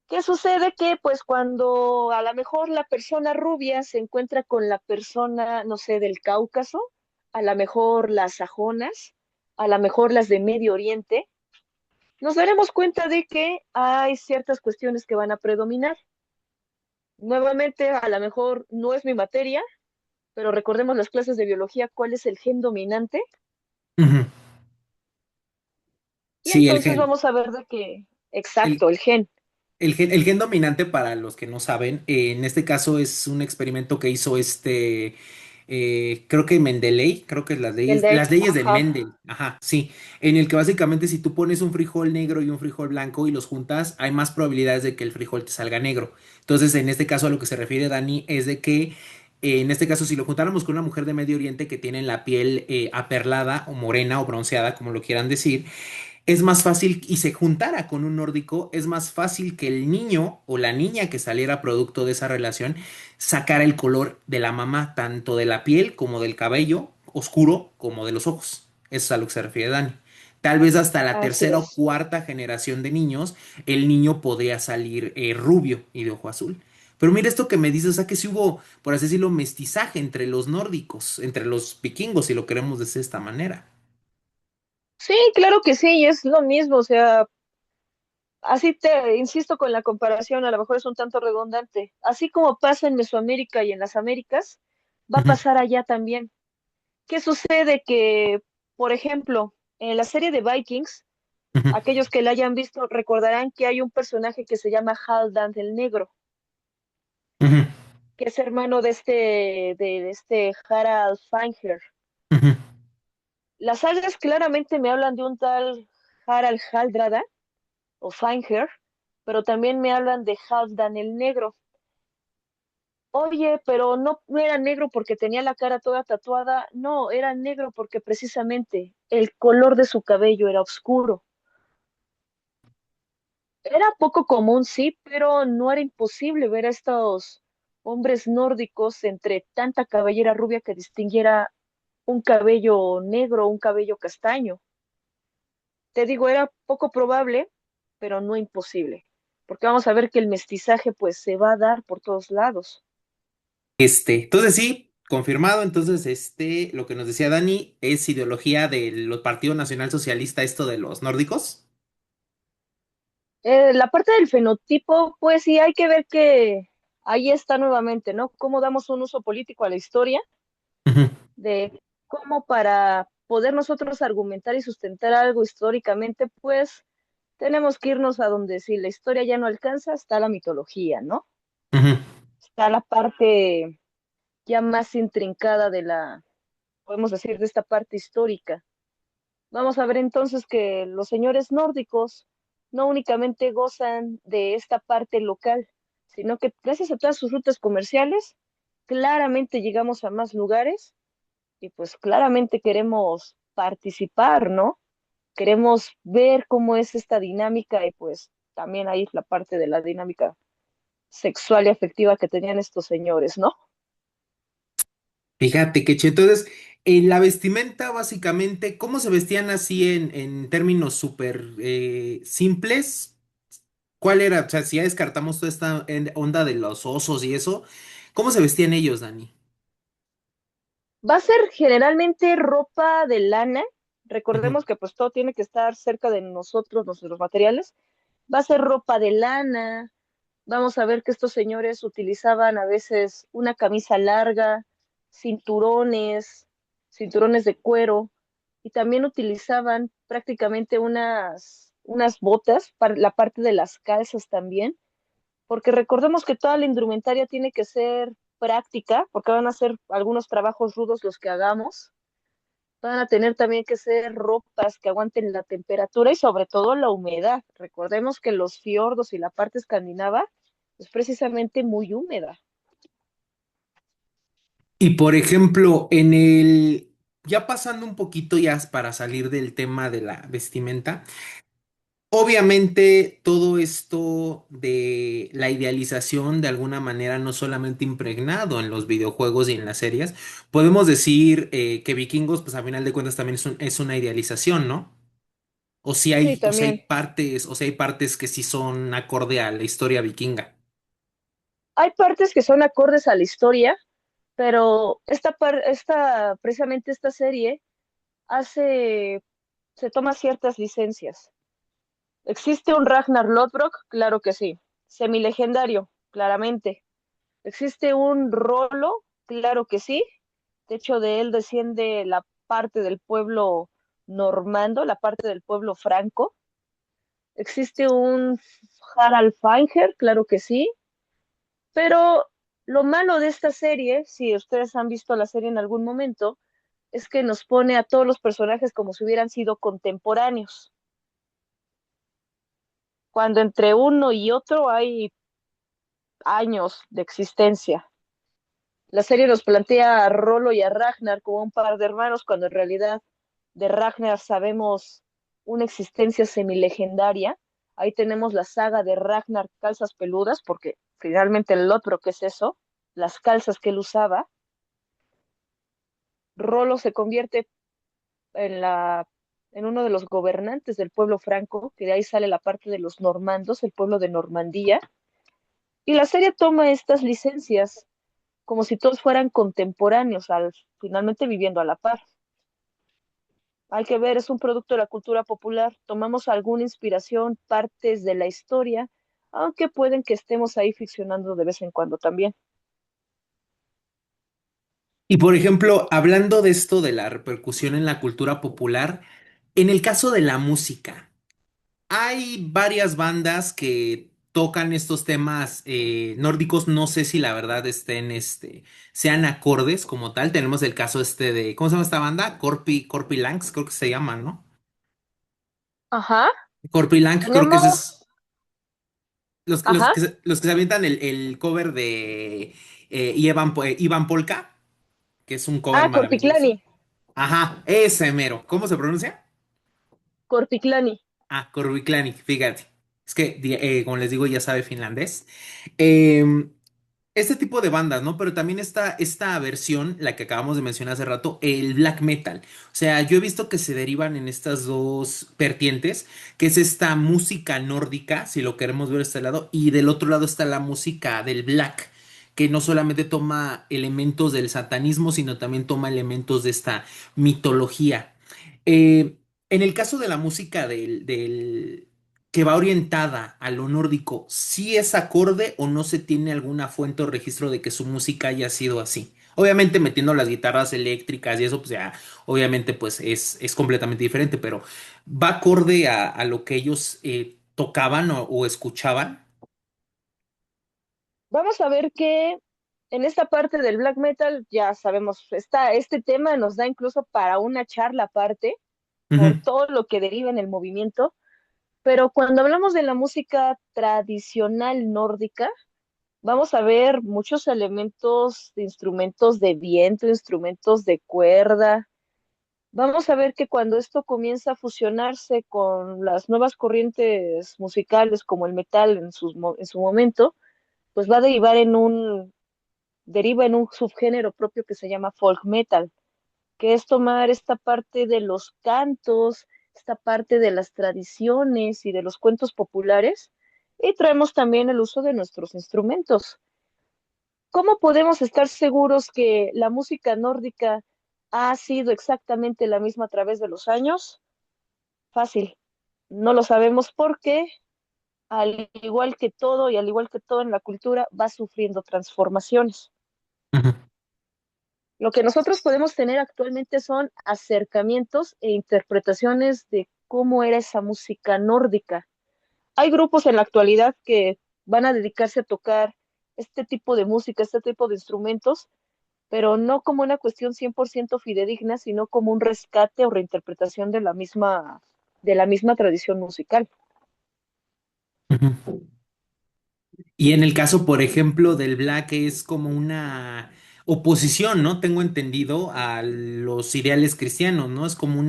¿Qué sucede? Que pues cuando a lo mejor la persona rubia se encuentra con la persona, no sé, del Cáucaso, a lo mejor las sajonas, a lo mejor las de Medio Oriente, nos daremos cuenta de que hay ciertas cuestiones que van a predominar. Nuevamente, a lo mejor no es mi materia, pero recordemos las clases de biología, ¿cuál es el gen dominante? ujú. Y Sí, el entonces gen. vamos a ver de que, El, exacto, el gen. El gen dominante, para los que no saben, en este caso es un experimento que hizo creo que Mendeley, creo que Del de, las leyes de ajá, Mendel, ajá, sí, en el que básicamente si tú pones un frijol negro y un frijol blanco y los juntas, hay más probabilidades de que el frijol te salga negro. Entonces, en este caso a lo que se refiere Dani es de que, en este caso, si lo juntáramos con una mujer de Medio Oriente que tiene la piel aperlada o morena o bronceada, como lo quieran decir, es más fácil y se juntara con un nórdico, es más fácil que el niño o la niña que saliera producto de esa relación sacara el color de la mamá, tanto de la piel como del cabello oscuro como de los ojos. Eso es a lo que se refiere Dani. Tal vez hasta la así tercera o es. cuarta generación de niños, el niño podría salir rubio y de ojo azul. Pero mira esto que me dices, o sea que sí hubo, por así decirlo, mestizaje entre los nórdicos, entre los vikingos, si lo queremos decir de esta manera. Sí, claro que sí, y es lo mismo, o sea, así te insisto con la comparación, a lo mejor es un tanto redundante. Así como pasa en Mesoamérica y en las Américas, va a Ujú, pasar allá también. ¿Qué sucede? Que, por ejemplo, en la serie de Vikings, ujú, aquellos que la hayan visto recordarán que hay un personaje que se llama Halfdan el Negro, ujú, que es hermano de este Harald Feinherr. ujú. Las sagas claramente me hablan de un tal Harald Hardrada o Feinherr, pero también me hablan de Halfdan el Negro. Oye, pero no era negro porque tenía la cara toda tatuada, no, era negro porque precisamente el color de su cabello era oscuro. Era poco común, sí, pero no era imposible ver a estos hombres nórdicos entre tanta cabellera rubia que distinguiera un cabello negro, un cabello castaño. Te digo, era poco probable, pero no imposible, porque vamos a ver que el mestizaje pues se va a dar por todos lados. Entonces sí, confirmado. Entonces, lo que nos decía Dani es ideología del Partido Nacional Socialista, esto de los nórdicos. La parte del fenotipo, pues sí, hay que ver que ahí está nuevamente, ¿no? Cómo damos un uso político a la historia, Ujú, de cómo para poder nosotros argumentar y sustentar algo históricamente, pues tenemos que irnos a donde si la historia ya no alcanza, está la mitología, ¿no? ujú. Está la parte ya más intrincada de la, podemos decir, de esta parte histórica. Vamos a ver entonces que los señores nórdicos no únicamente gozan de esta parte local, sino que gracias a todas sus rutas comerciales, claramente llegamos a más lugares y pues claramente queremos participar, ¿no? Queremos ver cómo es esta dinámica y pues también ahí la parte de la dinámica sexual y afectiva que tenían estos señores, ¿no? Fíjate qué chido. Entonces, en la vestimenta, básicamente, ¿cómo se vestían así en términos súper simples? ¿Cuál era? O sea, si ya descartamos toda esta onda de los osos y eso, ¿cómo se vestían ellos, Dani? Va a ser generalmente ropa de lana. Ujú, Recordemos que pues todo tiene que estar cerca de nosotros, nuestros materiales. Va a ser ropa de lana. Vamos a ver que estos señores utilizaban a veces una camisa larga, cinturones, cinturones de cuero, y también utilizaban prácticamente unas botas para la parte de las calzas también, porque recordemos que toda la indumentaria tiene que ser práctica, porque van a ser algunos trabajos rudos los que hagamos. Van a tener también que ser ropas que aguanten la temperatura y sobre todo la humedad. Recordemos que los fiordos y la parte escandinava es precisamente muy húmeda. y por ejemplo, ya pasando un poquito ya para salir del tema de la vestimenta, obviamente todo esto de la idealización de alguna manera no solamente impregnado en los videojuegos y en las series, podemos decir que Vikingos, pues a final de cuentas también es una idealización, ¿no? Sí, O si hay también. partes, o si hay partes que sí son acorde a la historia vikinga. Hay partes que son acordes a la historia, pero precisamente esta serie hace, se toma ciertas licencias. ¿Existe un Ragnar Lodbrok? Claro que sí. Semilegendario, claramente. ¿Existe un Rolo? Claro que sí. De hecho, de él desciende la parte del pueblo normando, la parte del pueblo franco. Existe un Harald Feinger, claro que sí, pero lo malo de esta serie, si ustedes han visto la serie en algún momento, es que nos pone a todos los personajes como si hubieran sido contemporáneos, cuando entre uno y otro hay años de existencia. La serie nos plantea a Rolo y a Ragnar como un par de hermanos, cuando en realidad de Ragnar sabemos una existencia semilegendaria. Ahí tenemos la saga de Ragnar Calzas Peludas, porque finalmente el otro, ¿qué es eso? Las calzas que él usaba. Rolo se convierte en en uno de los gobernantes del pueblo franco, que de ahí sale la parte de los normandos, el pueblo de Normandía. Y la serie toma estas licencias como si todos fueran contemporáneos, finalmente viviendo a la par. Hay que ver, es un producto de la cultura popular. Tomamos alguna inspiración, partes de la historia, aunque pueden que estemos ahí ficcionando de vez en cuando también. Y por ejemplo, hablando de esto de la repercusión en la cultura popular, en el caso de la música, hay varias bandas que tocan estos temas nórdicos. No sé si la verdad sean acordes como tal. Tenemos el caso de, ¿cómo se llama esta banda? Corpi Langs, creo que se llama, ¿no? Ajá, Corpi Lang, creo que ese tenemos, es ajá, los que se avientan el cover de Ivan Polka, que es un cover maravilloso. Corpiclani, Ajá, ese mero. ¿Cómo se pronuncia? Corpiclani. Ah, Korpiklani, fíjate. Es que, como les digo, ya sabe finlandés. Em, este tipo de bandas, ¿no? Pero también está esta versión, la que acabamos de mencionar hace rato, el black metal. O sea, yo he visto que se derivan en estas dos vertientes, que es esta música nórdica, si lo queremos ver de este lado, y del otro lado está la música del black, que no solamente toma elementos del satanismo, sino también toma elementos de esta mitología. En el caso de la música que va orientada a lo nórdico, ¿sí es acorde o no se tiene alguna fuente o registro de que su música haya sido así? Obviamente metiendo las guitarras eléctricas y eso, pues ya, obviamente pues es completamente diferente, pero ¿va acorde a lo que ellos tocaban o escuchaban? Vamos a ver que en esta parte del black metal, ya sabemos, este tema nos da incluso para una charla aparte, por Ujú, todo lo que deriva en el movimiento, pero cuando hablamos de la música tradicional nórdica, vamos a ver muchos elementos de instrumentos de viento, instrumentos de cuerda. Vamos a ver que cuando esto comienza a fusionarse con las nuevas corrientes musicales como el metal en su momento, pues va a deriva en un subgénero propio que se llama folk metal, que es tomar esta parte de los cantos, esta parte de las tradiciones y de los cuentos populares, y traemos también el uso de nuestros instrumentos. ¿Cómo podemos estar seguros que la música nórdica ha sido exactamente la misma a través de los años? Fácil. No lo sabemos porque, al igual que todo y al igual que todo en la cultura, va sufriendo transformaciones. ujú, Lo que nosotros podemos tener actualmente son acercamientos e interpretaciones de cómo era esa música nórdica. Hay grupos en la actualidad que van a dedicarse a tocar este tipo de música, este tipo de instrumentos, pero no como una cuestión 100% fidedigna, sino como un rescate o reinterpretación de la misma tradición musical. ujú. Y en el caso, por ejemplo, del black es como una oposición, ¿no? Tengo entendido a los ideales cristianos, ¿no? Es como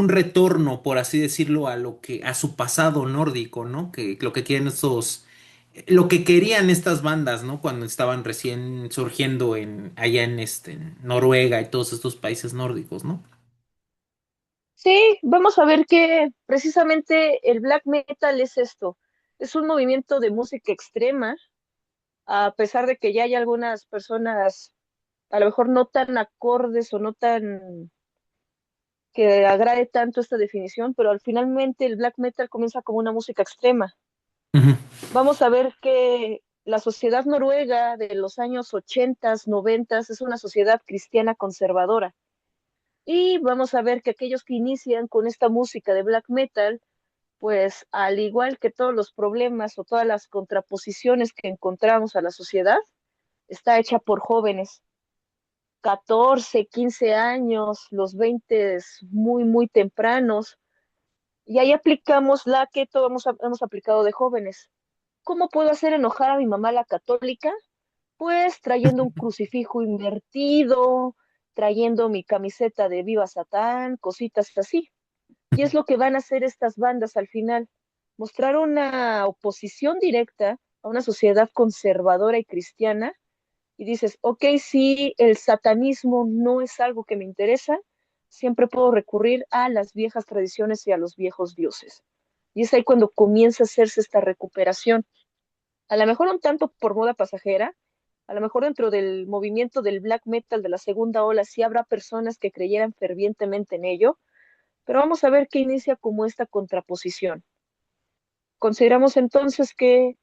un retorno, por así decirlo, a su pasado nórdico, ¿no? Que lo que quieren lo que querían estas bandas, ¿no? Cuando estaban recién surgiendo allá en Noruega y todos estos países nórdicos, ¿no? Sí, vamos a ver que precisamente el black metal es esto, es un movimiento de música extrema, a pesar de que ya hay algunas personas a lo mejor no tan acordes o no tan que agrade tanto esta definición, pero al finalmente el black metal comienza como una música extrema. Ujú, Vamos a ver que la sociedad noruega de los años 80, 90 es una sociedad cristiana conservadora. Y vamos a ver que aquellos que inician con esta música de black metal, pues al igual que todos los problemas o todas las contraposiciones que encontramos a la sociedad, está hecha por jóvenes, 14, 15 años, los 20 muy, muy tempranos, y ahí aplicamos la que todos hemos aplicado de jóvenes. ¿Cómo puedo hacer enojar a mi mamá la católica? Pues trayendo un crucifijo invertido, trayendo mi camiseta de Viva Satán, cositas así. Y es lo que van a hacer estas bandas al final, mostrar una oposición directa a una sociedad conservadora y cristiana. Y dices, ok, si el satanismo no es algo que me interesa, siempre puedo recurrir a las viejas tradiciones y a los viejos dioses. Y es ahí cuando comienza a hacerse esta recuperación. A lo mejor un tanto por moda pasajera, a lo mejor dentro del movimiento del black metal de la segunda ola sí habrá personas que creyeran fervientemente en ello, pero vamos a ver qué inicia como esta contraposición. Consideramos entonces que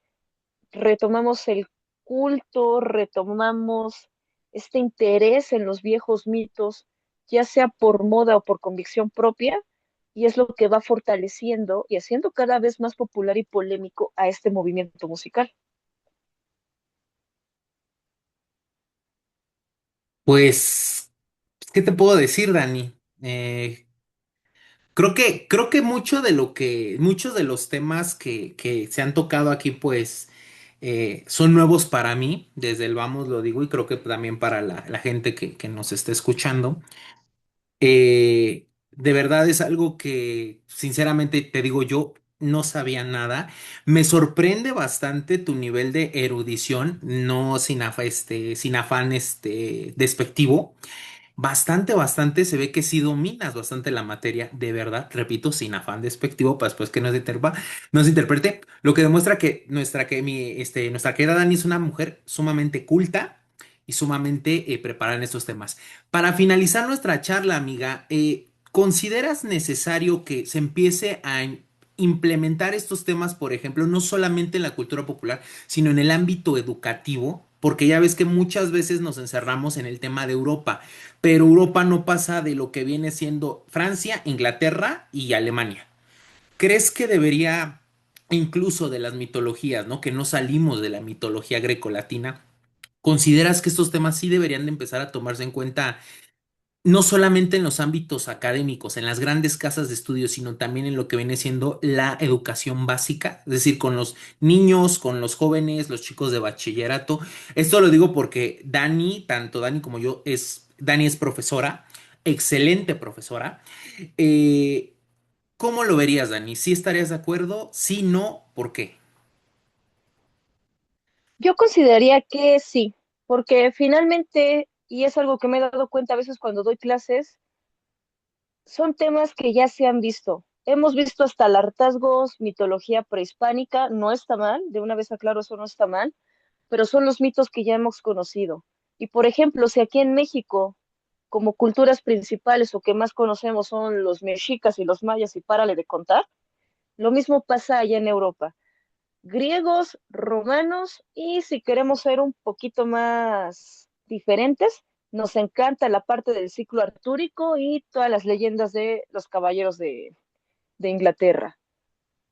retomamos el culto, retomamos este interés en los viejos mitos, ya sea por moda o por convicción propia, y es lo que va fortaleciendo y haciendo cada vez más popular y polémico a este movimiento musical. Pues, ¿qué te puedo decir, Dani? Creo que muchos de los temas que se han tocado aquí, pues, son nuevos para mí, desde el vamos lo digo, y creo que también para la gente que nos está escuchando. De verdad es algo que, sinceramente, te digo, yo no sabía nada. Me sorprende bastante tu nivel de erudición, no sin afán, despectivo. Bastante, se ve que sí dominas bastante la materia, de verdad, repito, sin afán despectivo, para después que no se interprete, lo que demuestra que nuestra querida Dani es una mujer sumamente culta y sumamente preparada en estos temas. Para finalizar nuestra charla, amiga, ¿consideras necesario que se empiece a implementar estos temas, por ejemplo, no solamente en la cultura popular, sino en el ámbito educativo? Porque ya ves que muchas veces nos encerramos en el tema de Europa, pero Europa no pasa de lo que viene siendo Francia, Inglaterra y Alemania. ¿Crees que debería, incluso de las mitologías, ¿no? Que no salimos de la mitología grecolatina, consideras que estos temas sí deberían de empezar a tomarse en cuenta no solamente en los ámbitos académicos, en las grandes casas de estudio, sino también en lo que viene siendo la educación básica, es decir, con los niños, con los jóvenes, los chicos de bachillerato? Esto lo digo porque Dani, tanto Dani como yo, Dani es profesora, excelente profesora. Eh, ¿Cómo lo verías, Dani? ¿Sí estarías de acuerdo? Si no, ¿por qué? Yo consideraría que sí, porque finalmente, y es algo que me he dado cuenta a veces cuando doy clases, son temas que ya se han visto. Hemos visto hasta el hartazgos, mitología prehispánica, no está mal, de una vez aclaro, eso no está mal, pero son los mitos que ya hemos conocido. Y por ejemplo, si aquí en México, como culturas principales o que más conocemos son los mexicas y los mayas y párale de contar, lo mismo pasa allá en Europa. Griegos, romanos y si queremos ser un poquito más diferentes, nos encanta la parte del ciclo artúrico y todas las leyendas de los caballeros de Inglaterra.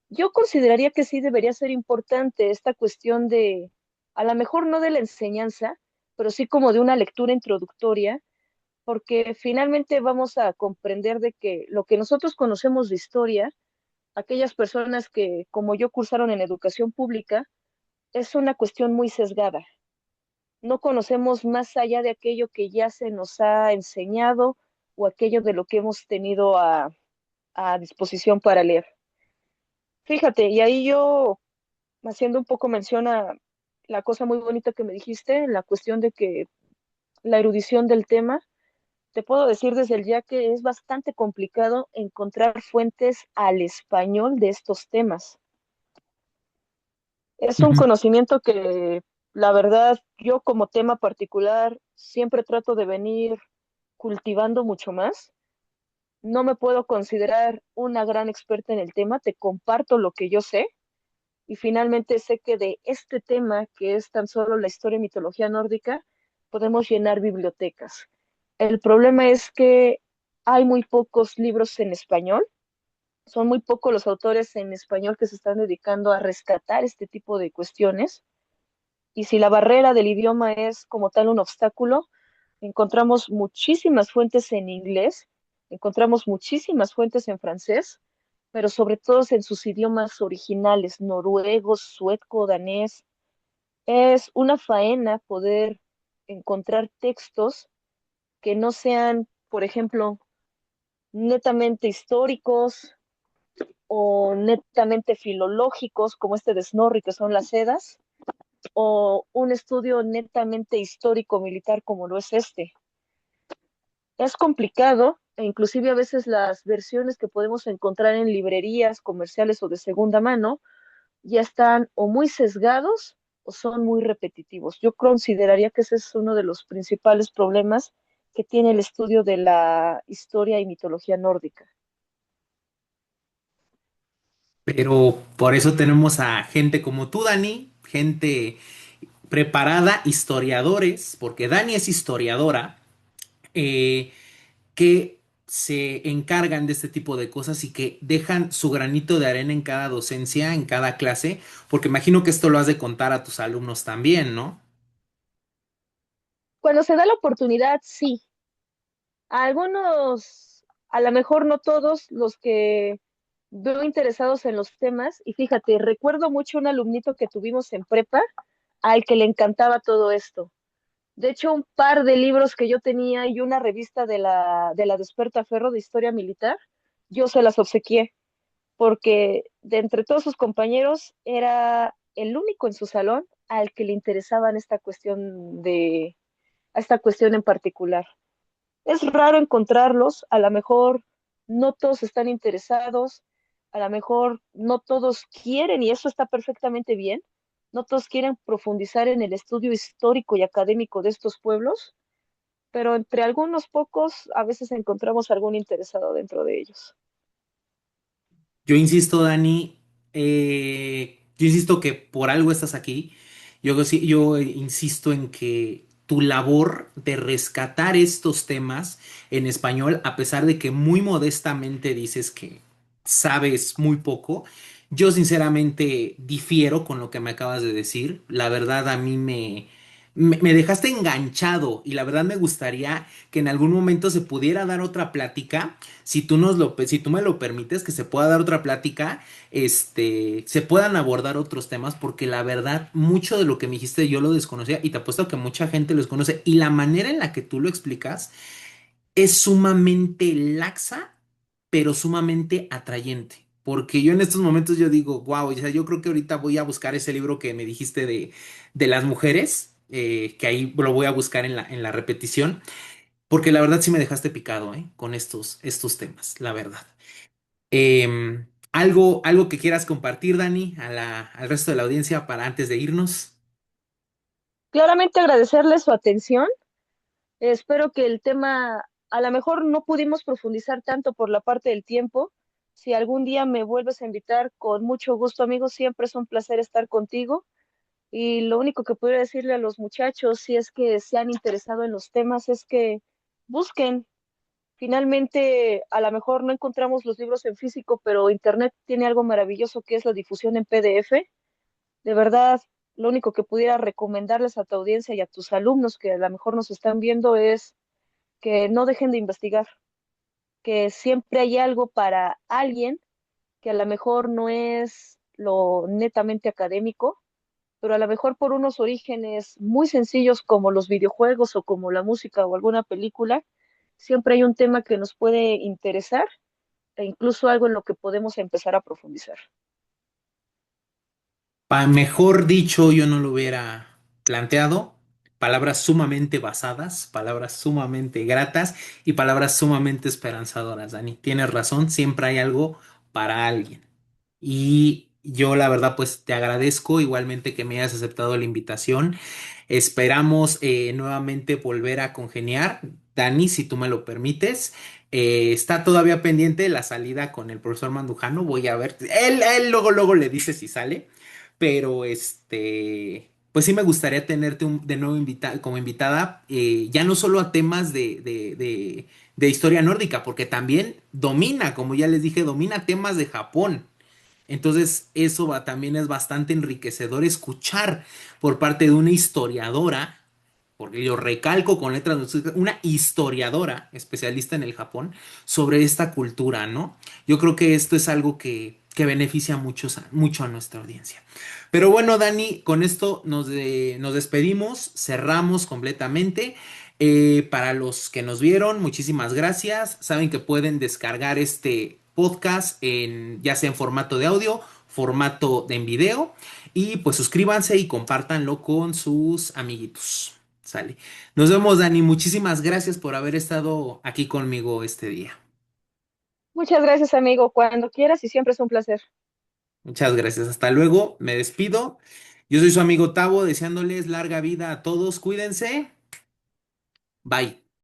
Yo consideraría que sí debería ser importante esta cuestión de, a lo mejor no de la enseñanza, pero sí como de una lectura introductoria, porque finalmente vamos a comprender de que lo que nosotros conocemos de historia, aquellas personas que como yo cursaron en educación pública, es una cuestión muy sesgada. No conocemos más allá de aquello que ya se nos ha enseñado o aquello de lo que hemos tenido a disposición para leer. Fíjate, y ahí yo, haciendo un poco mención a la cosa muy bonita que me dijiste, la cuestión de que la erudición del tema, te puedo decir desde el ya que es bastante complicado encontrar fuentes al español de estos temas. Es un Ujú. conocimiento que, la verdad, yo como tema particular siempre trato de venir cultivando mucho más. No me puedo considerar una gran experta en el tema, te comparto lo que yo sé y finalmente sé que de este tema, que es tan solo la historia y mitología nórdica, podemos llenar bibliotecas. El problema es que hay muy pocos libros en español Son muy pocos los autores en español que se están dedicando a rescatar este tipo de cuestiones. Y si la barrera del idioma es como tal un obstáculo, encontramos muchísimas fuentes en inglés, encontramos muchísimas fuentes en francés, pero sobre todo en sus idiomas originales, noruego, sueco, danés. Es una faena poder encontrar textos que no sean, por ejemplo, netamente históricos o netamente filológicos, como este de Snorri, que son las Edas, o un estudio netamente histórico militar como lo es este. Es complicado e inclusive a veces las versiones que podemos encontrar en librerías comerciales o de segunda mano ya están o muy sesgados o son muy repetitivos. Yo consideraría que ese es uno de los principales problemas que tiene el estudio de la historia y mitología nórdica. Pero por eso tenemos a gente como tú, Dani, gente preparada, historiadores, porque Dani es historiadora, que se encargan de este tipo de cosas y que dejan su granito de arena en cada docencia, en cada clase, porque imagino que esto lo has de contar a tus alumnos también, ¿no? Cuando se da la oportunidad, sí. A algunos, a lo mejor no todos los que veo interesados en los temas, y fíjate, recuerdo mucho un alumnito que tuvimos en prepa al que le encantaba todo esto. De hecho, un par de libros que yo tenía y una revista de la Desperta Ferro de Historia Militar, yo se las obsequié, porque de entre todos sus compañeros era el único en su salón al que le interesaban a esta cuestión en particular. Es raro encontrarlos, a lo mejor no todos están interesados, a lo mejor no todos quieren, y eso está perfectamente bien, no todos quieren profundizar en el estudio histórico y académico de estos pueblos, pero entre algunos pocos a veces encontramos algún interesado dentro de ellos. Yo insisto, Dani, yo insisto que por algo estás aquí. Yo insisto en que tu labor de rescatar estos temas en español, a pesar de que muy modestamente dices que sabes muy poco, yo sinceramente difiero con lo que me acabas de decir. La verdad, a mí me dejaste enganchado y la verdad me gustaría que en algún momento se pudiera dar otra plática si tú me lo permites, que se pueda dar otra plática, se puedan abordar otros temas, porque la verdad, mucho de lo que me dijiste yo lo desconocía y te apuesto que mucha gente lo desconoce. Y la manera en la que tú lo explicas es sumamente laxa, pero sumamente atrayente. Porque yo en estos momentos yo digo, wow, o sea, yo creo que ahorita voy a buscar ese libro que me dijiste de las mujeres, que ahí lo voy a buscar en la repetición. Porque la verdad sí me dejaste picado, con estos temas, la verdad. Algo que quieras compartir, Dani, al resto de la audiencia para antes de irnos. Claramente agradecerles su atención. Espero que el tema, a lo mejor no pudimos profundizar tanto por la parte del tiempo. Si algún día me vuelves a invitar, con mucho gusto, amigo, siempre es un placer estar contigo. Y lo único que pudiera decirle a los muchachos, si es que se han interesado en los temas, es que busquen. Finalmente, a lo mejor no encontramos los libros en físico, pero Internet tiene algo maravilloso que es la difusión en PDF. De verdad, lo único que pudiera recomendarles a tu audiencia y a tus alumnos que a lo mejor nos están viendo es que no dejen de investigar, que siempre hay algo para alguien que a lo mejor no es lo netamente académico, pero a lo mejor por unos orígenes muy sencillos como los videojuegos o como la música o alguna película, siempre hay un tema que nos puede interesar e incluso algo en lo que podemos empezar a profundizar. Mejor dicho, yo no lo hubiera planteado. Palabras sumamente basadas, palabras sumamente gratas y palabras sumamente esperanzadoras, Dani. Tienes razón, siempre hay algo para alguien. Y yo la verdad pues te agradezco igualmente que me hayas aceptado la invitación. Esperamos nuevamente volver a congeniar. Dani, si tú me lo permites. Está todavía pendiente la salida con el profesor Mandujano. Voy a ver. Él luego le dice si sale. Pero pues sí me gustaría tenerte de nuevo como invitada, ya no solo a temas de historia nórdica, porque también domina, como ya les dije, domina temas de Japón. Entonces, también es bastante enriquecedor escuchar por parte de una historiadora, porque yo recalco con letras, mayúsculas, una historiadora especialista en el Japón, sobre esta cultura, ¿no? Yo creo que esto es algo que beneficia mucho a nuestra audiencia. Pero bueno, Dani, con esto nos despedimos, cerramos completamente. Para los que nos vieron, muchísimas gracias. Saben que pueden descargar este podcast ya sea en formato de audio, formato de en video. Y pues suscríbanse y compártanlo con sus amiguitos. Sale. Nos vemos, Dani. Muchísimas gracias por haber estado aquí conmigo este día. Muchas gracias, amigo. Cuando quieras y siempre es un placer. Muchas gracias. Hasta luego. Me despido. Yo soy su amigo Tavo, deseándoles larga vida a todos. Cuídense. Bye.